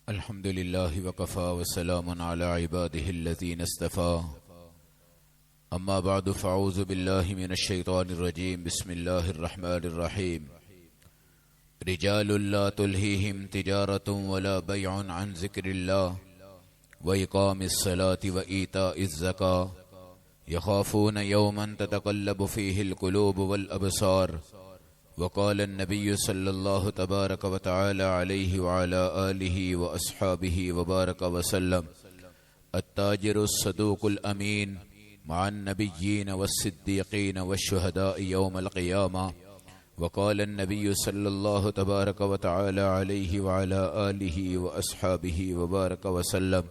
الحمد لله وكفى وسلام على عباده الذين اصطفى أما بعد فأعوذ بالله من الشيطان الرجيم بسم الله الرحمن الرحيم رجال لا تلهيهم تجارة ولا بيع عن ذكر الله وإقام الصلاة وإيتاء الزكاة يخافون يوما تتقلب فيه القلوب والأبصار وقال النبي صلى الله تبارك وتعالى عليه وعلى آله وأصحابه وبارك وسلم التاجر الصدوق الأمين مع النبيين والصديقين والشهداء يوم القيامة وقال النبي صلى الله تبارك وتعالى عليه وعلى آله وأصحابه وبارك وسلم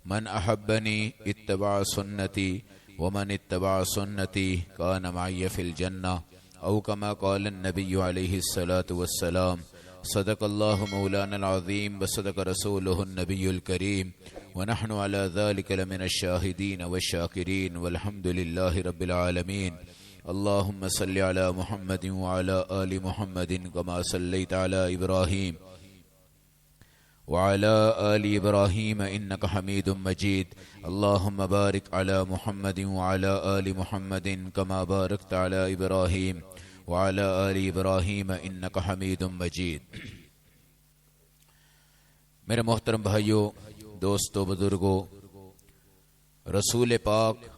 من أحبني اتبع سنتي ومن اتبع سنتي كان معي في الجنة أو كما قال النبي عليه الصلاة والسلام صدق الله مولانا العظيم وصدق رسوله النبي الكريم ونحن على ذلك لمن الشاهدين والشاكرين والحمد لله رب العالمين اللهم صل على محمد وعلى آل محمد كما صليت على إبراهيم وعلى آل إبراهيم إنك حميد مجيد اللهم بارك على محمد وعلى آل محمد كما باركت على إبراهيم وعلى آل إبراهيم إنك حميد مجيد میرے محترم بھائیوں، دوستو، بزرگوں، رسول پاک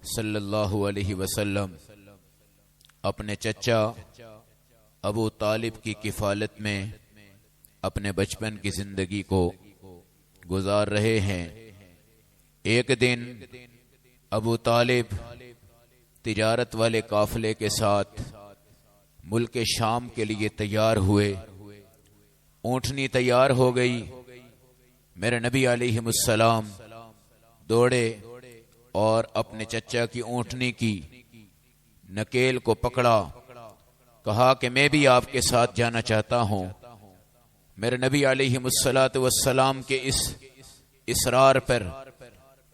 صلی اللہ علیہ وسلم اپنے چچا ابو طالب کی کفالت میں اپنے بچپن کی زندگی کو گزار رہے ہیں۔ ایک دن ابو طالب تجارت والے قافلے کے ساتھ ملک شام کے لیے تیار ہوئے۔ اونٹنی تیار ہو گئی۔ میرے نبی علیہ السلام دوڑے اور اپنے چچا کی اونٹنی کی نکیل کو پکڑا، کہا کہ میں بھی آپ کے ساتھ جانا چاہتا ہوں۔ میرے نبی علیہ السلام کے اس اصرار پر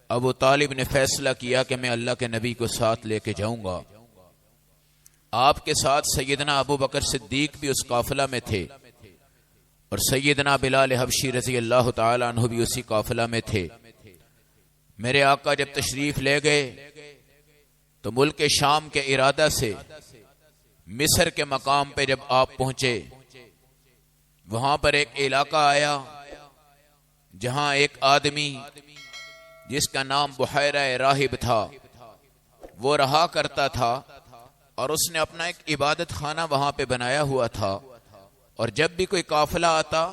ابو طالب نے فیصلہ کیا کہ میں اللہ کے نبی کو ساتھ لے کے جاؤں گا۔ آپ کے ساتھ سیدنا ابو بکر صدیق بھی اس قافلہ میں تھے اور سیدنا بلال حبشی رضی اللہ تعالی عنہ بھی اسی قافلہ میں تھے۔ میرے آقا جب تشریف لے گئے تو ملک شام کے ارادہ سے مصر کے مقام پہ جب آپ پہنچے، وہاں پر ایک علاقہ آیا جہاں ایک آدمی جس کا نام بحیرہ راہب تھا وہ رہا کرتا تھا، اور اس نے اپنا ایک عبادت خانہ وہاں پہ بنایا ہوا تھا، اور جب بھی کوئی قافلہ آتا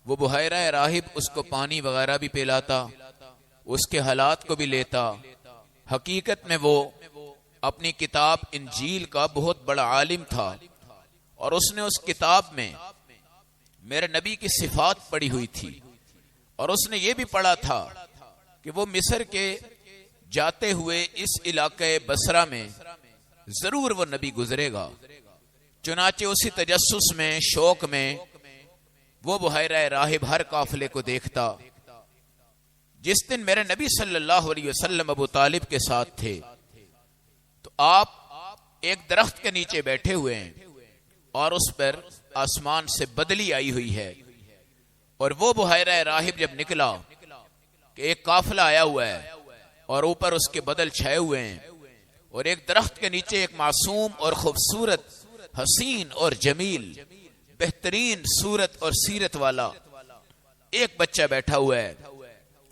وہ بحیرہ راہب اس کو پانی وغیرہ بھی پلاتا، اس کے حالات کو بھی لیتا۔ حقیقت میں وہ اپنی کتاب انجیل کا بہت بڑا عالم تھا، اور اس نے اس کتاب میں میرے نبی کی صفات پڑھی ہوئی تھی، اور اس نے یہ بھی پڑھا تھا کہ وہ مصر کے جاتے ہوئے اس علاقے بصرہ میں ضرور وہ نبی گزرے گا۔ چنانچہ اسی تجسس میں، شوق میں، وہ بحیرہ راہب ہر قافلے کو دیکھتا۔ جس دن میرے نبی صلی اللہ علیہ وسلم ابو طالب کے ساتھ تھے تو آپ ایک درخت کے نیچے بیٹھے ہوئے ہیں، اور اس پر آسمان سے بدلی آئی ہوئی ہے، اور وہ بحیرہ راہب جب نکلا کہ ایک قافلہ آیا ہوا ہے اور اوپر اس کے بدل چھائے ہوئے ہیں، اور ایک درخت کے نیچے ایک معصوم اور خوبصورت، حسین اور جمیل، بہترین صورت اور سیرت والا ایک بچہ بیٹھا ہوا ہے۔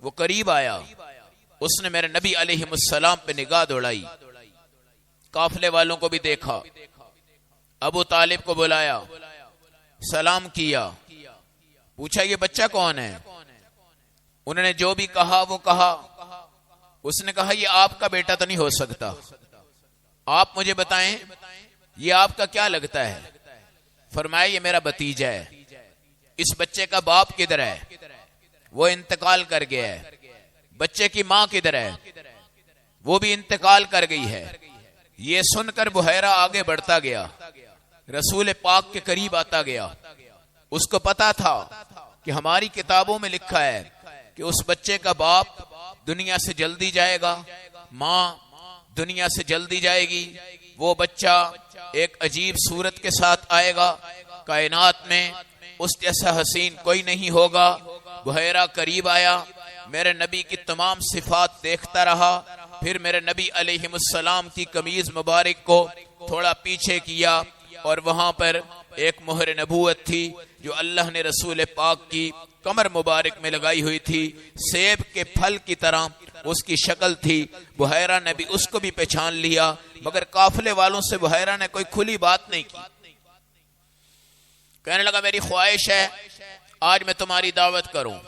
وہ قریب آیا، اس نے میرے نبی علیہ السلام پہ نگاہ دوڑائی، قافلے والوں کو بھی دیکھا، ابو طالب کو بلایا، سلام کیا، پوچھا یہ بچہ کون ہے؟ انہوں نے جو بھی کہا وہ کہا۔ اس نے کہا یہ آپ کا بیٹا تو نہیں ہو سکتا، آپ مجھے بتائیں یہ آپ کا کیا لگتا ہے؟ فرمایا یہ میرا بھتیجا ہے۔ اس بچے کا باپ کدھر ہے؟ وہ انتقال کر گیا ہے۔ بچے کی ماں کدھر ہے؟ وہ بھی انتقال کر گئی ہے۔ یہ سن کر بحیرہ آگے بڑھتا گیا، رسول پاک کے قریب آتا گیا۔ اس کو پتا تھا کہ ہماری کتابوں میں لکھا ہے کہ اس بچے کا باپ دنیا سے جلدی جائے گا، ماں دنیا سے جلدی جائے گی، وہ بچہ ایک عجیب صورت کے ساتھ آئے گا، کائنات میں اس جیسا حسین کوئی نہیں ہوگا، بحیرہ قریب آیا، میرے نبی کی تمام صفات دیکھتا رہا، پھر میرے نبی علیہ السلام کی قمیض مبارک کو تھوڑا پیچھے کیا، اور وہاں پر ایک مہر نبوت تھی جو اللہ نے رسول پاک کی کمر مبارک میں لگائی ہوئی تھی، سیب کے پھل کی طرح اس کی شکل تھی۔ بحیرہ نے بھی اس کو بھی پہچان لیا، مگر قافلے والوں سے بحیرہ نے کوئی کھلی بات نہیں کی۔ کہنے لگا میری خواہش ہے آج میں تمہاری دعوت کروں،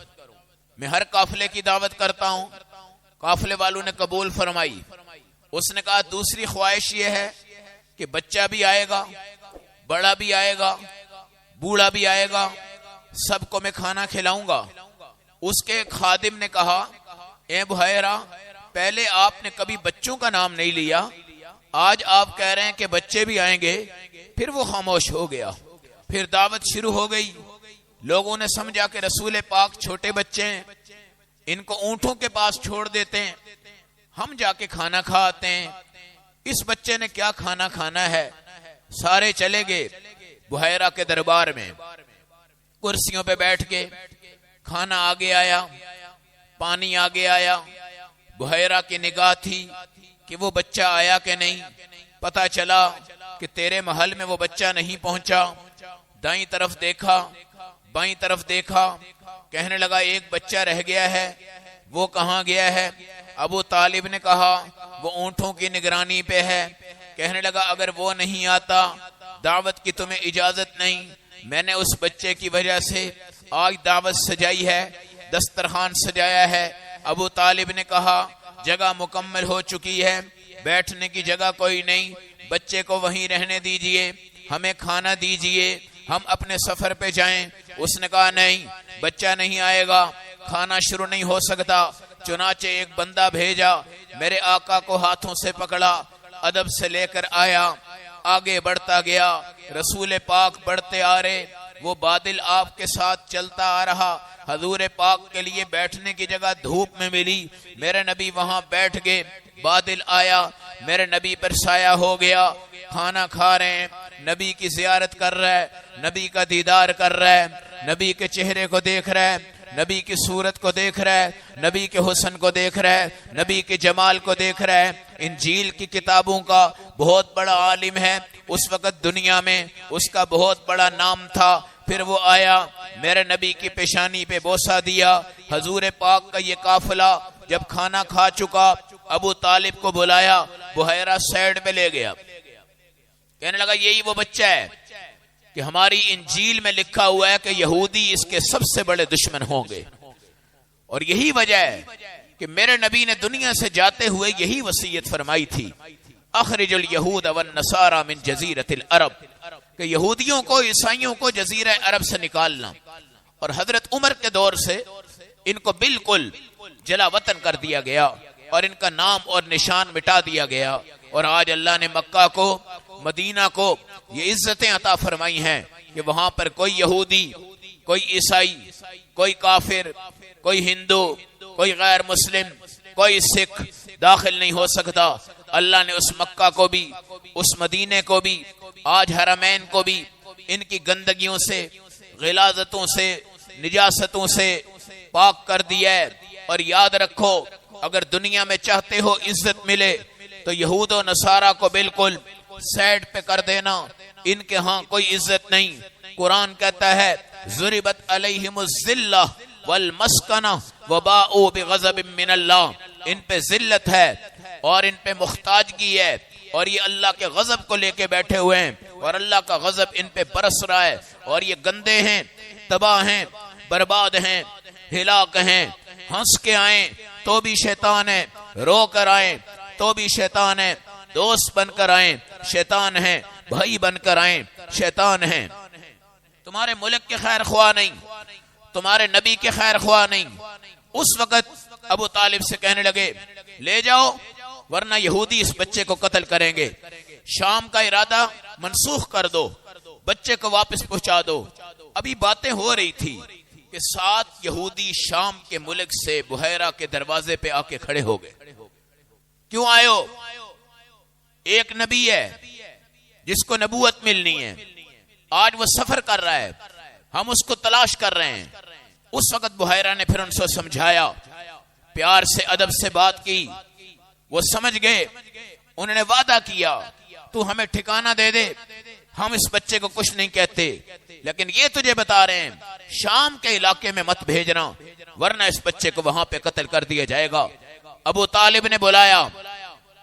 میں ہر قافلے کی دعوت کرتا ہوں۔ قافلے والوں نے قبول فرمائی۔ اس نے کہا دوسری خواہش یہ ہے کہ بچہ بھی آئے گا، بڑا بھی آئے گا، بوڑھا بھی آئے گا، سب کو میں کھانا کھلاؤں گا۔ اس کے خادم نے کہا اے بحیرہ، پہلے آپ نے کبھی بچوں کا نام نہیں لیا، آج آپ کہہ رہے ہیں کہ بچے بھی آئیں گے۔ پھر وہ خاموش ہو گیا۔ پھر دعوت شروع ہو گئی۔ لوگوں نے سمجھا کہ رسول پاک چھوٹے بچے ہیں، ان کو اونٹوں کے پاس چھوڑ دیتے ہیں، ہم جا کے کھانا کھا آتے ہیں، اس بچے نے کیا کھانا کھانا ہے۔ سارے چلے گئے بحیرہ کے دربار میں، کرسیوں پہ بیٹھ کے کھانا آگے آیا، پانی آگے آیا۔ بحیرہ کی نگاہ تھی کہ وہ بچہ آیا کہ نہیں۔ پتا چلا کہ تیرے محل میں وہ بچہ نہیں پہنچا۔ دائیں طرف دیکھا، بائیں طرف دیکھا، کہنے لگا ایک بچہ رہ گیا ہے، وہ کہاں گیا ہے؟ ابو طالب نے کہا وہ اونٹوں کی نگرانی پہ ہے۔ کہنے لگا اگر وہ نہیں آتا دعوت کی تمہیں اجازت نہیں، میں نے اس بچے کی وجہ سے آج دعوت سجائی ہے، دسترخوان سجایا ہے۔ ابو طالب نے کہا جگہ مکمل ہو چکی ہے، بیٹھنے کی جگہ کوئی نہیں، بچے کو وہیں رہنے دیجئے، ہمیں کھانا دیجئے، ہم اپنے سفر پہ جائیں۔ اس نے کہا نہیں، بچہ نہیں آئے گا، کھانا شروع نہیں ہو سکتا۔ چنانچہ ایک بندہ بھیجا، میرے آقا کو ہاتھوں سے پکڑا، ادب سے لے کر آیا، آگے بڑھتا گیا۔ رسول پاک بڑھتے آ رہے، وہ بادل آپ کے ساتھ چلتا آ رہا۔ حضور پاک کے لیے بیٹھنے کی جگہ دھوپ میں ملی، میرے نبی وہاں بیٹھ گئے۔ بادل آیا، میرے نبی پر سایہ ہو گیا، کھانا کھا رہے ہیں، نبی کی زیارت کر رہا ہے، نبی کا دیدار کر رہا ہے، نبی کے چہرے کو دیکھ رہا ہے، نبی کی صورت کو دیکھ رہا ہے، نبی کے حسن کو دیکھ رہا ہے، نبی کے جمال کو دیکھ رہا ہے۔ انجیل کی کتابوں کا بہت بڑا عالم ہے، اس وقت دنیا میں اس کا بہت بڑا نام تھا۔ پھر وہ آیا، میرے نبی کی پیشانی پہ بوسہ دیا۔ حضور پاک کا یہ قافلہ جب کھانا کھا چکا، ابو طالب کو بلایا، بحیرہ سائیڈ پہ لے گیا، کہنے لگا یہی وہ بچہ ہے کہ ہماری انجیل میں لکھا ہوا ہے کہ یہودی اس کے سب سے بڑے دشمن ہوں گے، اور یہی وجہ ہے کہ میرے نبی نے دنیا سے جاتے ہوئے یہی وصیت فرمائی تھی، اخرج الیہود والنصارى من جزیرۃ العرب، کہ یہودیوں کو، عیسائیوں کو جزیرہ عرب سے نکالنا۔ اور حضرت عمر کے دور سے ان کو بالکل جلا وطن کر دیا گیا اور ان کا نام اور نشان مٹا دیا گیا، اور آج اللہ نے مکہ کو، مدینہ کو یہ عزتیں عطا فرمائی ہیں کہ وہاں پر کوئی یہودی، کوئی عیسائی، کوئی کافر، کوئی ہندو، کوئی غیر مسلم، کوئی سکھ داخل نہیں ہو سکتا۔ اللہ نے اس مکہ کو بھی، اس مدینے کو بھی، آج حرمین کو بھی ان کی گندگیوں سے، غلاظتوں سے، نجاستوں سے پاک کر دیا ہے۔ اور یاد رکھو اگر دنیا میں چاہتے ہو عزت ملے تو یہود و نصارہ کو بالکل سائیڈ پہ کر دینا، ان کے ہاں کوئی عزت نہیں۔ قرآن کہتا ہے ضربت علیہم الذلہ والمسکنہ وباؤوا بغضب من اللہ، ان پہ ذلت ہے اور ان پہ محتاجگی ہے، اور یہ اللہ کے غضب کو لے کے بیٹھے ہوئے ہیں، اور اللہ کا غضب ان پہ برس رہا ہے، اور یہ گندے ہیں، تباہ ہیں، برباد ہیں، ہلاک ہیں۔ ہنس کے آئیں تو بھی شیطان ہے، رو کر آئیں تو بھی شیطان ہے، دوست بن کر آئیں شیطان ہیں، بھائی بن کر آئیں شیطان ہیں۔ تمہارے ملک کے خیر خواہ نہیں، تمہارے نبی کے خیر خواہ نہیں۔ اس وقت ابو طالب سے کہنے لگے لے جاؤ ورنہ یہودی اس بچے کو قتل کریں گے، شام کا ارادہ منسوخ کر دو، بچے کو واپس پہنچا دو۔ ابھی باتیں ہو رہی تھی کہ 7 یہودی شام کے ملک سے بحیرہ کے دروازے پہ آ کے کھڑے ہو گئے۔ کیوں آئے ہو؟ ایک نبی ہے جس کو نبوت ملنی ہے، آج وہ سفر کر رہا ہے، ہم اس کو تلاش کر رہے ہیں، اس وقت بحیرہ نے پھر ان سے سمجھایا، پیار سے ادب سے بات کی، وہ سمجھ گئے۔ انہوں نے وعدہ کیا تو ہمیں ٹھکانہ دے دے، ہم اس بچے کو کچھ نہیں کہتے، لیکن یہ تجھے بتا رہے ہیں شام کے علاقے میں مت بھیجنا ورنہ اس بچے کو وہاں پہ قتل کر دیا جائے گا۔ ابو طالب نے بلایا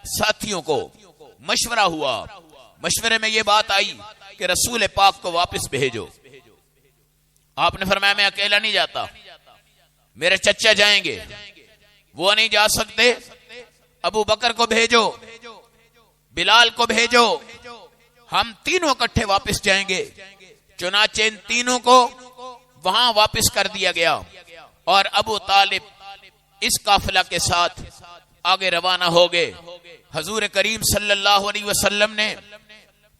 ساتھیوں کو، مشورہ ہوا، مشورے میں یہ بات آئی کہ رسول پاک کو واپس بھیجو۔ آپ نے فرمایا میں اکیلا نہیں جاتا، میرے چچا جائیں گے، وہ نہیں جا سکتے، ابو بکر کو بھیجو، بلال کو بھیجو، ہم تینوں اکٹھے واپس جائیں گے۔ چنانچہ ان تینوں کو وہاں واپس کر دیا گیا اور ابو طالب اس قافلہ کے ساتھ آگے روانہ ہو گئے۔ حضور کریم صلی اللہ علیہ وسلم نے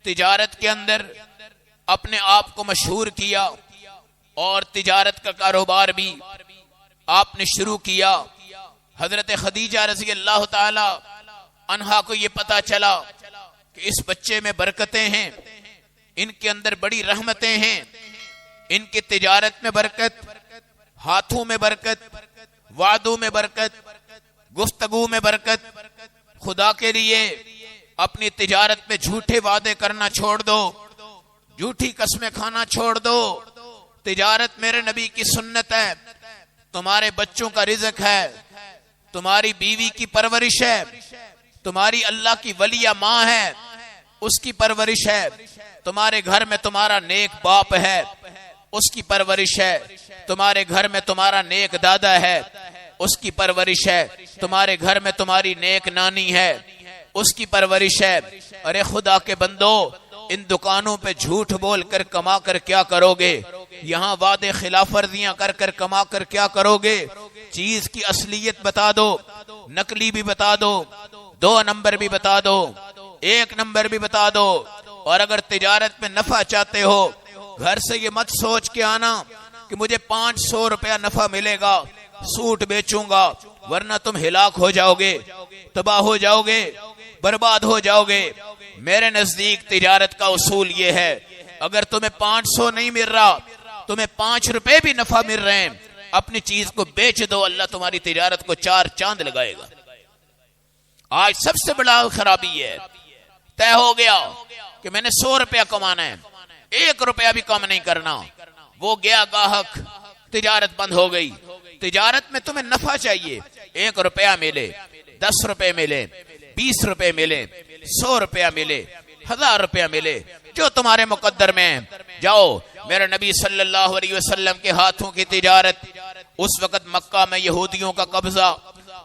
تجارت کے اندر اپنے آپ کو مشہور کیا اور تجارت کا کاروبار بھی آپ نے شروع کیا۔ حضرت خدیجہ رضی اللہ تعالی عنہا کو یہ پتا چلا کہ اس بچے میں برکتیں ہیں، ان کے اندر بڑی رحمتیں ہیں، ان کی تجارت میں برکت، ہاتھوں میں برکت، وعدوں میں برکت، گفتگو میں برکت۔ خدا کے لیے اپنی تجارت میں جھوٹے وعدے کرنا چھوڑ دو، جھوٹی قسمیں کھانا چھوڑ دو۔ تجارت میرے نبی کی سنت ہے، تمہارے بچوں کا رزق ہے، تمہاری بیوی کی پرورش ہے، تمہاری اللہ کی ولیہ ماں ہے اس کی پرورش ہے، تمہارے گھر میں تمہارا نیک باپ ہے اس کی پرورش ہے، تمہارے گھر میں تمہارا نیک دادا ہے اس کی پرورش ہے، تمہارے گھر میں تمہاری نیک نانی ہے اس کی پرورش ہے۔ ارے خدا کے بندو، ان دکانوں پہ جھوٹ بول کر کما کر کیا کرو گے؟ یہاں وعدے خلاف ورزیاں کر کر کما کر کیا کرو گے؟ چیز کی اصلیت بتا دو، نقلی بھی بتا دو، 2 نمبر بھی بتا دو، 1 نمبر بھی بتا دو۔ اور اگر تجارت میں نفع چاہتے ہو، گھر سے یہ مت سوچ کے آنا کہ مجھے 500 روپیہ نفع ملے گا، سوٹ بیچوں گا، ورنہ تم ہلاک ہو جاؤ گے، تباہ ہو جاؤ گے، برباد ہو جاؤ گے۔ میرے نزدیک تجارت کا اصول یہ ہے، اگر تمہیں 500 نہیں مل رہا، تمہیں 5 روپے بھی نفع مل رہے ہیں، اپنی چیز کو بیچ دو، اللہ تمہاری تجارت کو 4 چاند لگائے گا۔ آج سب سے بڑا خرابی ہے، طے ہو گیا کہ میں نے 100 روپیہ کمانا ہے، 1 روپیہ بھی کم نہیں کرنا، وہ گیا گاہک، تجارت بند ہو گئی۔ تجارت میں تمہیں نفع چاہیے، 1 روپیہ ملے، 10 روپے ملے، 20 روپے ملے، 100 روپیہ ملے، 1000 روپیہ ملے، جو تمہارے مقدر میں ہے، جاؤ۔ میرے نبی صلی اللہ علیہ وسلم کے ہاتھوں کی تجارت، اس وقت مکہ میں یہودیوں کا قبضہ،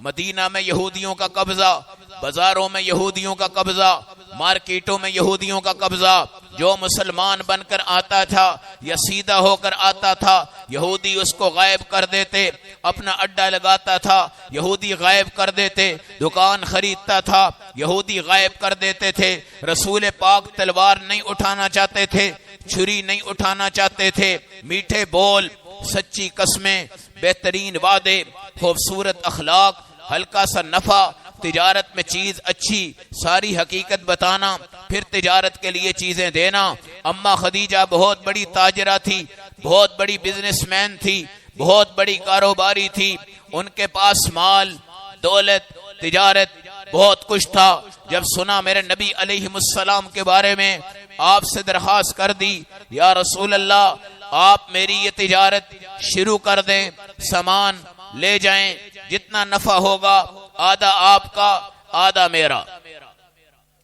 مدینہ میں یہودیوں کا قبضہ، بازاروں میں یہودیوں کا قبضہ، مارکیٹوں میں یہودیوں کا قبضہ۔ جو مسلمان بن کر آتا تھا یا سیدھا ہو کر آتا تھا، یہودی اس کو غائب کر دیتے، اپنا اڈا لگاتا تھا، یہودی غائب کر دیتے، دکان خریدتا تھا، یہودی غائب کر دیتے تھے۔ رسول پاک تلوار نہیں اٹھانا چاہتے تھے، چھری نہیں اٹھانا چاہتے تھے، میٹھے بول، سچی قسمیں، بہترین وعدے، خوبصورت اخلاق، ہلکا سا نفع، تجارت میں چیز اچھی، ساری حقیقت بتانا، پھر تجارت کے لیے چیزیں دینا۔ اماں خدیجہ بہت بڑی تاجرہ تھی، بہت بڑی بزنس مین تھی، بہت بڑی کاروباری تھی، ان کے پاس مال، دولت، تجارت بہت کچھ تھا۔ جب سنا میرے نبی علیہ السلام کے بارے میں، آپ سے درخواست کر دی، یا رسول اللہ آپ میری یہ تجارت شروع کر دیں، سامان لے جائیں، جتنا نفع ہوگا آدھا آپ کا آدھا میرا،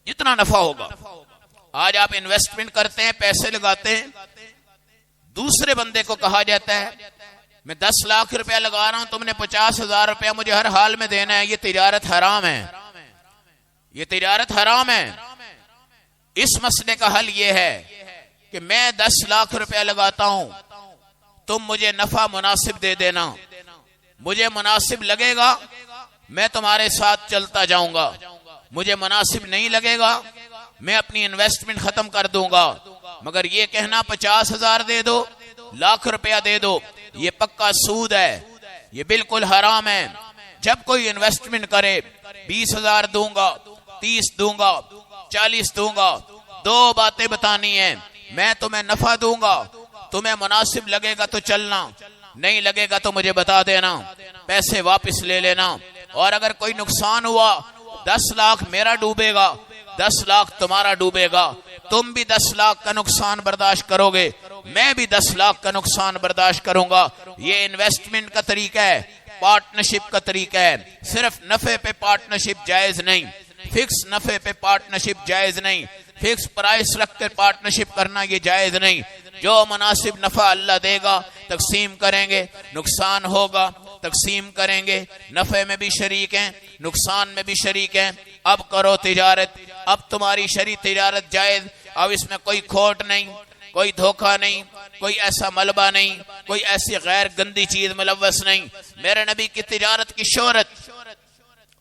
جتنا نفع ہوگا۔ آج آپ انویسٹمنٹ کرتے ہیں، پیسے لگاتے ہیں، دوسرے بندے کو کہا جاتا ہے میں 10 لاکھ روپیہ لگا رہا ہوں، تم نے 50,000 روپیہ مجھے ہر حال میں دینا ہے، یہ تجارت حرام ہے، یہ تجارت حرام ہے۔ اس مسئلے کا حل یہ ہے کہ میں 10 لاکھ روپیہ لگاتا ہوں، تم مجھے نفع مناسب دے دینا، مجھے مناسب لگے گا میں تمہارے ساتھ چلتا جاؤں گا، مجھے مناسب نہیں لگے گا میں اپنی انویسٹمنٹ ختم کر دوں گا۔ مگر یہ کہنا 50,000 دے دو، لاکھ روپیہ دے دو، یہ پکا سود ہے، یہ بالکل حرام ہے۔ جب کوئی انویسٹمنٹ کرے 20,000 دوں گا، 30 دوں گا، 40 دوں گا، 2 باتیں بتانی ہیں، میں تمہیں نفع دوں گا، تمہیں مناسب لگے گا تو چلنا، نہیں لگے گا تو مجھے بتا دینا، پیسے واپس لے لینا، اور اگر کوئی نقصان ہوا 10 لاکھ میرا ڈوبے گا، 10 لاکھ تمہارا ڈوبے گا، تم بھی 10 لاکھ کا نقصان برداشت کرو گے، میں بھی 10 لاکھ کا نقصان برداشت کروں گا۔ یہ انویسٹمنٹ کا طریقہ ہے، پارٹنرشپ کا طریقہ ہے۔ صرف نفع پہ پارٹنرشپ جائز نہیں، فکس نفع پہ پارٹنرشپ جائز نہیں، فکس پرائس رکھ کر پارٹنرشپ کرنا یہ جائز نہیں۔ جو مناسب نفع اللہ دے گا تقسیم کریں گے، نقصان ہوگا تقسیم کریں گے، نفع میں بھی شریک ہیں، نقصان میں بھی شریک ہیں۔ اب کرو تجارت، اب تمہاری شرعی تجارت جائز، اب اس میں کوئی کھوٹ نہیں، کوئی دھوکہ نہیں، کوئی ایسا ملبہ نہیں، کوئی ایسی غیر گندی چیز ملوث نہیں۔ میرے نبی کی تجارت کی شہرت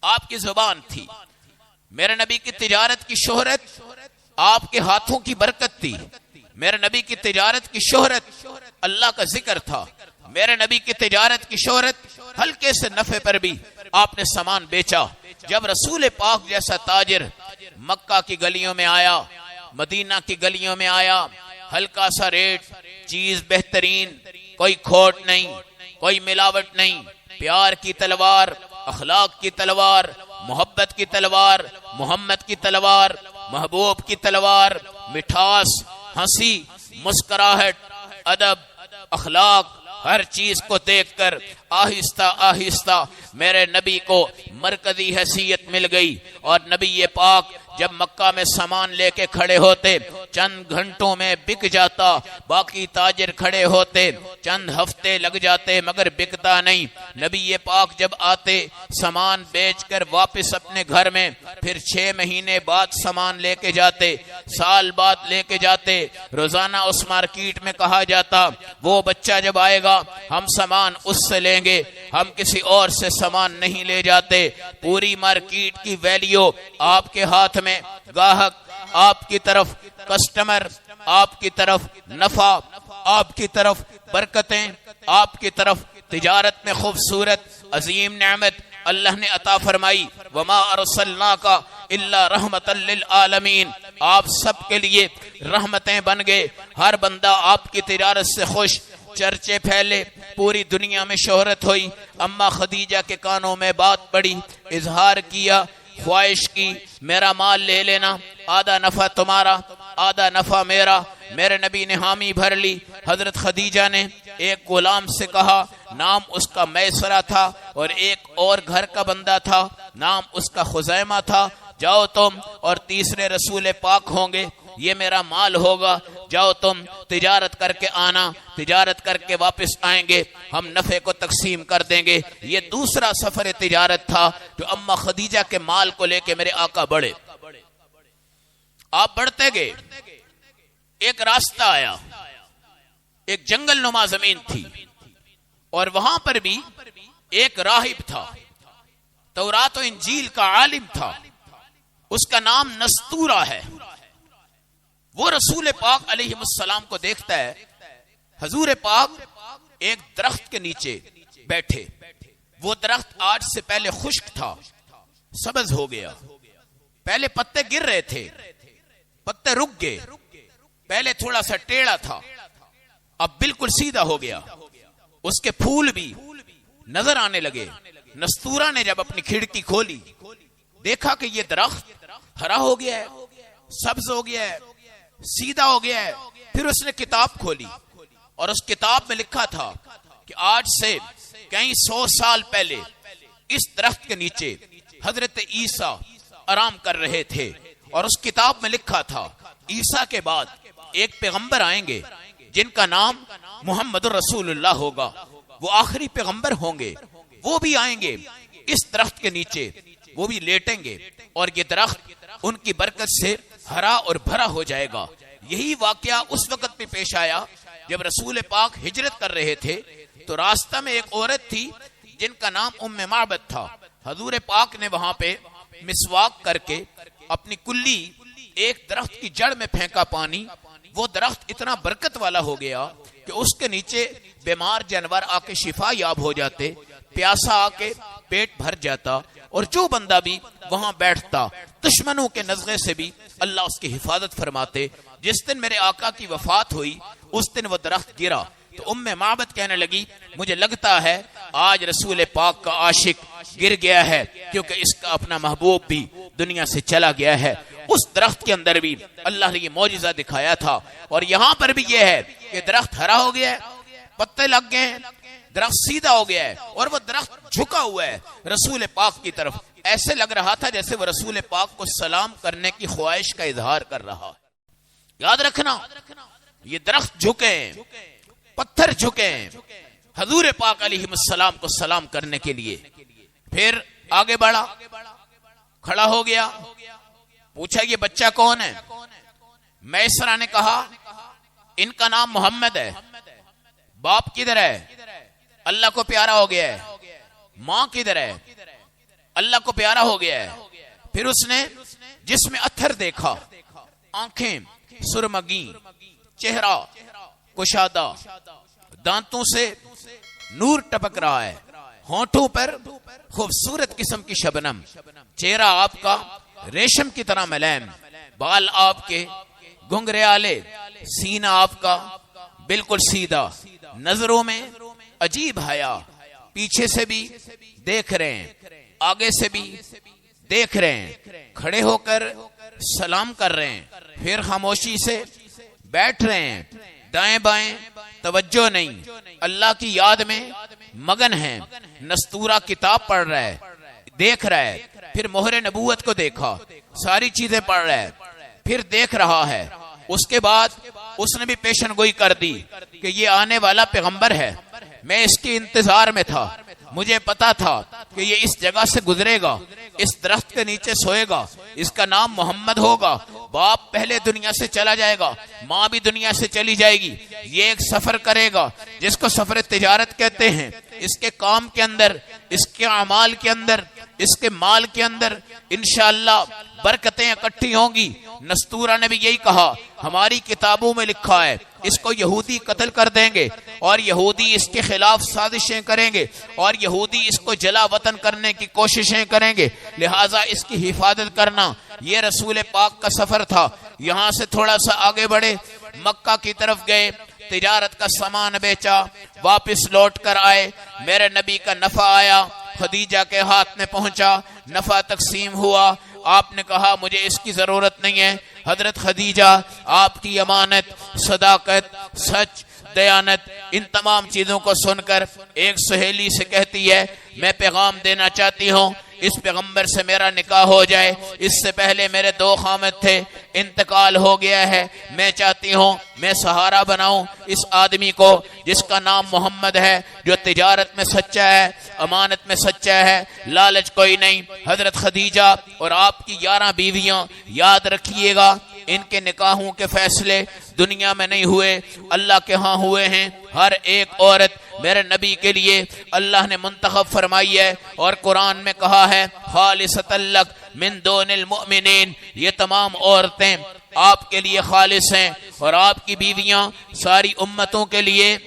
آپ کی زبان تھی، میرے نبی کی تجارت کی شہرت آپ کے ہاتھوں کی برکت تھی، میرے نبی کی تجارت کی شہرت اللہ کا ذکر تھا، میرے نبی کی تجارت کی شہرت ہلکے سے نفع پر بھی آپ نے سامان بیچا۔ جب رسول پاک جیسا تاجر مکہ کی گلیوں میں آیا، مدینہ کی گلیوں میں آیا، ہلکا سا ریٹ، چیز بہترین، کوئی کھوٹ نہیں، کوئی ملاوٹ نہیں، پیار کی تلوار، اخلاق کی تلوار، محبت کی تلوار، محمد کی تلوار، محبوب کی تلوار، مٹھاس، ہنسی، مسکراہٹ، ادب، اخلاق، ہر چیز کو دیکھ کر آہستہ آہستہ میرے نبی کو مرکزی حیثیت مل گئی، اور نبی پاک جب مکہ میں سامان لے کے کھڑے ہوتے چند گھنٹوں میں بک جاتا، باقی تاجر کھڑے ہوتے چند ہفتے لگ جاتے مگر بکتا نہیں۔ نبی پاک جب آتے سامان بیچ کر واپس اپنے گھر میں، پھر 6 مہینے بعد سامان لے کے جاتے، سال بعد لے کے جاتے، روزانہ اس مارکیٹ میں کہا جاتا وہ بچہ جب آئے گا ہم سامان اس سے لیں گے، ہم کسی اور سے سامان نہیں لے جاتے۔ پوری مارکیٹ کی ویلیو آپ کے ہاتھ میں، گاہک آپ کی طرف، کسٹمر آپ کی طرف، نفع آپ کی طرف، برکتیں آپ کی طرف۔ تجارت میں خوبصورت عظیم نعمت اللہ نے عطا فرمائی، وما ارسلناک الا رحمتا للعالمین، آپ سب کے لیے رحمتیں بن گئے۔ ہر بندہ آپ کی تجارت سے خوش، چرچے پھیلے، پوری دنیا میں شہرت ہوئی۔ اما خدیجہ کے کانوں میں بات پڑی، اظہار کیا، خواہش کی میرا مال لے لینا، آدھا نفع تمہارا آدھا نفع میرا۔ میرے نبی نے حامی بھر لی۔ حضرت خدیجہ نے ایک غلام سے کہا، نام اس کا میسرہ تھا، اور ایک اور گھر کا بندہ تھا، نام اس کا خزیمہ تھا، جاؤ تم اور تیسرے رسول پاک ہوں گے، یہ میرا مال ہوگا، جاؤ تم تجارت کر کے آنا، تجارت کر کے واپس آئیں گے، ہم نفع کو تقسیم کر دیں گے۔ یہ دوسرا سفر تجارت تھا جو اما خدیجہ کے مال کو لے کے میرے آقا بڑھے۔ آپ بڑھتے گئے، ایک راستہ آیا، ایک جنگل نما زمین تھی، اور وہاں پر بھی ایک راہب تھا، تورات و انجیل کا عالم تھا، اس کا نام نستورہ ہے۔ وہ رسول پاک علیہ السلام کو دیکھتا ہے، حضور پاک ایک درخت کے نیچے بیٹھے، وہ درخت آج سے پہلے خشک تھا، سبز ہو گیا، پہلے پتے گر رہے تھے، پتے رک گئے، پہلے تھوڑا سا ٹیڑھا تھا، اب بالکل سیدھا ہو گیا، اس کے پھول بھی نظر آنے لگے۔ نستورہ نے جب اپنی کھڑکی کھولی، دیکھا کہ یہ درخت ہرا ہو گیا ہے، سبز ہو گیا ہے، سیدھا ہو گیا ہے۔ پھر اس نے کتاب کھولی، اور اس کتاب میں لکھا تھا کہ آج سے کئی 100 سال پہلے اس درخت کے نیچے حضرت عیسیٰ آرام کر رہے تھے، اور اس کتاب میں لکھا تھا عیسیٰ کے بعد ایک پیغمبر آئیں گے جن کا نام محمد رسول اللہ ہوگا، وہ آخری پیغمبر ہوں گے، وہ بھی آئیں گے اس درخت کے نیچے، وہ بھی لیٹیں گے، اور یہ درخت ان کی برکت سے ہرا اور بھرا ہو جائے گا۔ یہی واقعہ اس وقت بھی پیش آیا جب رسول پاک ہجرت کر رہے تھے، تو راستہ میں ایک عورت تھی جن کا نام ام معبد تھا۔ حضور پاک نے وہاں پہ مسواک کر کے اپنی کلی ایک درخت کی جڑ میں پھینکا پانی، وہ درخت اتنا برکت والا ہو گیا کہ اس کے نیچے بیمار جانور آ کے شفا یاب ہو جاتے، پیاسا آ کے پیٹ بھر جاتا، اور جو بندہ بھی وہاں بیٹھتا دشمنوں کے نزغے سے بھی اللہ اس کی حفاظت فرماتے۔ جس دن میرے آقا کی وفات ہوئی اس دن وہ درخت گرا، تو معبد کہنے لگی مجھے لگتا ہے آج رسول پاک کا عاشق گر گیا ہے، کیونکہ اس کا اپنا محبوب بھی دنیا سے چلا گیا ہے۔ اس درخت کے اندر بھی اللہ نے یہ معجزہ دکھایا تھا، اور یہاں پر بھی یہ ہے کہ درخت ہرا ہو گیا ہے، پتے لگ گئے ہیں، درخت سیدھا ہو گیا ہے، اور وہ درخت جھکا ہوا ہے رسول پاک کی طرف۔ ایسے لگ رہا تھا جیسے وہ رسول پاک کو سلام کرنے کی خواہش کا اظہار کر رہا ہے۔ یاد رکھنا یہ درخت جھکے ہیں، پتھر جھکے ہیں حضور پاک علیہ السلام کو سلام کرنے کے لیے۔ پھر آگے بڑھا، کھڑا ہو گیا، پوچھا یہ بچہ کون ہے؟ میسرہ نے کہا ان کا نام محمد ہے۔ باپ کدھر ہے؟ اللہ کو پیارا ہو گیا ہے۔ ماں کدھر ہے؟ اللہ کو پیارا ہو گیا ہے۔ پھر اس نے جس میں اتھر دیکھا، آنکھیں سرمگی، چہرہ کشادہ، دانتوں سے نور ٹپک رہا ہے، ہونٹوں پر خوبصورت قسم کی شبنم، چہرہ آپ کا ریشم کی طرح ملائم، بال آپ کے گنگریالے، سینہ آپ کا بالکل سیدھا، نظروں میں عجیب حیا، پیچھے سے بھی دیکھ رہے ہیں، آگے سے بھی دیکھ رہے ہیں، کھڑے ہو کر سلام کر رہے ہیں، پھر خاموشی سے بیٹھ رہے ہیں، دائیں بائیں توجہ نہیں، اللہ کی یاد میں مگن ہیں، نستورہ کتاب پڑھ رہا ہے، دیکھ رہا ہے، پھر مہر نبوت کو دیکھا، ساری چیزیں پڑھ رہا ہے، پھر دیکھ رہا ہے۔ اس کے بعد اس نے بھی پیشن گوئی کر دی کہ یہ آنے والا پیغمبر ہے، میں اس کے انتظار میں تھا، مجھے پتا تھا کہ یہ اس جگہ سے گزرے گا، اس درخت کے نیچے سوئے گا، اس کا نام محمد ہوگا، باپ پہلے دنیا سے چلا جائے گا، ماں بھی دنیا سے چلی جائے گی، یہ ایک سفر کرے گا جس کو سفر تجارت کہتے ہیں، اس کے کام کے اندر، اس کے اعمال کے اندر، اس کے مال کے اندر انشاءاللہ برکتیں اکٹھی ہوں گی۔ نستورہ نے بھی یہی کہا، ہماری کتابوں میں لکھا ہے اس کو یہودی قتل کر دیں گے، اور یہودی اس کے خلاف سازشیں کریں گے، اور یہودی اس کو جلا وطن کرنے کی کوششیں کریں گے، لہٰذا اس کی حفاظت کرنا۔ یہ رسول پاک کا سفر تھا۔ یہاں سے تھوڑا سا آگے بڑھے، مکہ کی طرف گئے، تجارت کا سامان بیچا، واپس لوٹ کر آئے، میرے نبی کا نفع آیا، خدیجہ کے ہاتھ میں پہنچا، نفع تقسیم ہوا، آپ نے کہا مجھے اس کی ضرورت نہیں ہے۔ حضرت خدیجہ آپ کی امانت، صداقت، سچ، دیانت، ان تمام چیزوں کو سن کر ایک سہیلی سے کہتی ہے میں پیغام دینا چاہتی ہوں اس پیغمبر سے میرا نکاح ہو جائے، اس سے پہلے میرے 2 خامد تھے، انتقال ہو گیا ہے، میں چاہتی ہوں میں سہارا بناؤں اس آدمی کو جس کا نام محمد ہے، جو تجارت میں سچا ہے، امانت میں سچا ہے، لالچ کوئی نہیں۔ حضرت خدیجہ اور آپ کی 11 بیویاں، یاد رکھیے گا ان کے نکاحوں کے فیصلے دنیا میں نہیں ہوئے، اللہ کے ہاں ہوئے ہیں۔ ہر ایک عورت میرے نبی کے لیے اللہ نے منتخب فرمائی ہے، اور قرآن میں کہا ہے خالصۃ لک من دون المؤمنین، یہ تمام عورتیں آپ کے لیے خالص ہیں، اور آپ کی بیویاں ساری امتوں کے لیے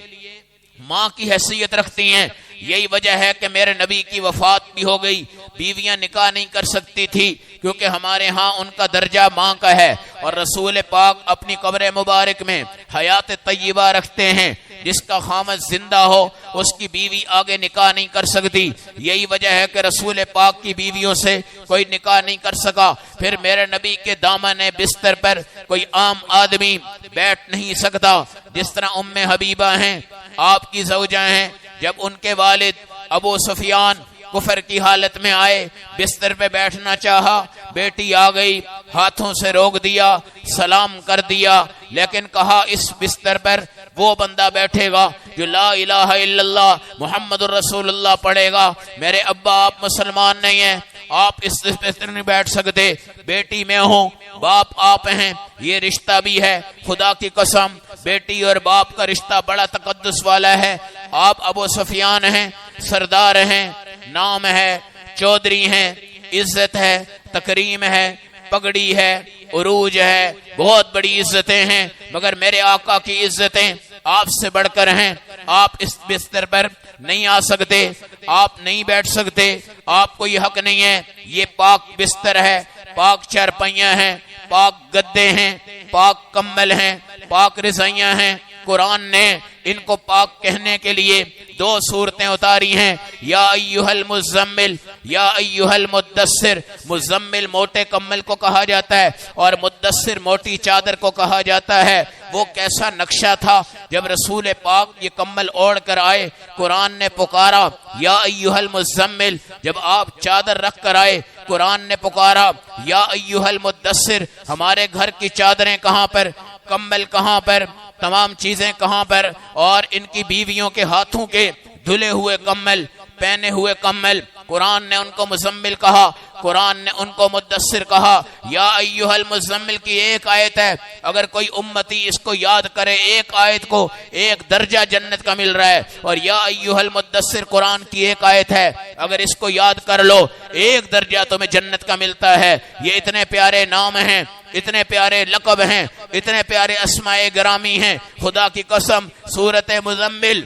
ماں کی حیثیت رکھتی ہیں۔ یہی وجہ ہے کہ میرے نبی کی وفات بھی ہو گئی، بیویاں نکاح نہیں کر سکتی تھی کیونکہ ہمارے ہاں ان کا درجہ ماں کا ہے، اور رسول پاک اپنی قبر مبارک میں حیات طیبہ رکھتے ہیں، جس کا خامد زندہ ہو اس کی بیوی آگے نکاح نہیں کر سکتی۔ یہی وجہ ہے کہ رسول پاک کی بیویوں سے کوئی نکاح نہیں کر سکا۔ پھر میرے نبی کے دامن بستر پر کوئی عام آدمی بیٹھ نہیں سکتا، جس طرح ام حبیبہ ہیں، آپ کی زوجہ ہیں، جب ان کے والد ابو سفیان کفر کی حالت میں آئے، بستر پہ بیٹھنا چاہا، بیٹی آ گئی، ہاتھوں سے روک دیا، سلام کر دیا، لیکن کہا اس بستر پر وہ بندہ بیٹھے گا جو لا الہ الا اللہ محمد الرسول اللہ پڑھے گا۔ میرے ابا آپ مسلمان نہیں ہیں، آپ اس بستر نہیں بیٹھ سکتے، بیٹی میں ہوں، باپ آپ ہیں، یہ رشتہ بھی ہے، خدا کی قسم بیٹی اور باپ کا رشتہ بڑا تقدس والا ہے۔ آپ ابو سفیان ہیں، سردار ہیں، نام ہے، چودھری ہیں، عزت ہے، تکریم ہے، پگڑی ہے، عروج ہے، بہت بڑی عزتیں ہیں، مگر میرے آقا کی عزتیں آپ سے بڑھ کر ہیں۔ آپ اس بستر پر نہیں آ سکتے، آپ نہیں بیٹھ سکتے، آپ کو یہ حق نہیں ہے۔ یہ پاک بستر ہے، پاک چارپائیاں ہیں، پاک گدے ہیں، پاک کمبل ہیں، پاک رضائیاں ہیں، قرآن نے ان کو پاک کہنے کے لیے دو صورتیں اتاری ہیں، یا ایھا المزمل، یا ایھا المدثر۔ مزمل موٹے کمل کو کہا جاتا ہے اور مدثر موٹی چادر کو کہا جاتا ہے۔ وہ کیسا نقشہ تھا، جب رسول پاک یہ کمل اوڑھ کر آئے، قرآن نے پکارا یا ایھا المزمل۔ جب آپ چادر رکھ کر آئے، قرآن نے پکارا یا ایھا المدثر۔ ہمارے گھر کی چادریں کہاں پر، کمل کہاں پر، تمام چیزیں کہاں پر، اور ان کی بیویوں کے ہاتھوں کے دھلے ہوئے کمل، پہنے ہوئے کمل۔ قرآن نے ان کو مزمل کہا، قرآن نے ان کو مدثر کہا۔ یا ایھا المزمل کی ایک آیت ہے، اگر کوئی امتی اس کو یاد کرے ایک آیت کو، ایک درجہ جنت کا مل رہا ہے، اور یا ایھا المدثر قرآن کی ایک آیت ہے، اگر اس کو یاد کر لو ایک درجہ تمہیں جنت کا ملتا ہے۔ یہ اتنے پیارے نام ہیں، اتنے پیارے لقب ہیں، اتنے پیارے اسماء گرامی ہیں، خدا کی قسم۔ سورۃ مزمل،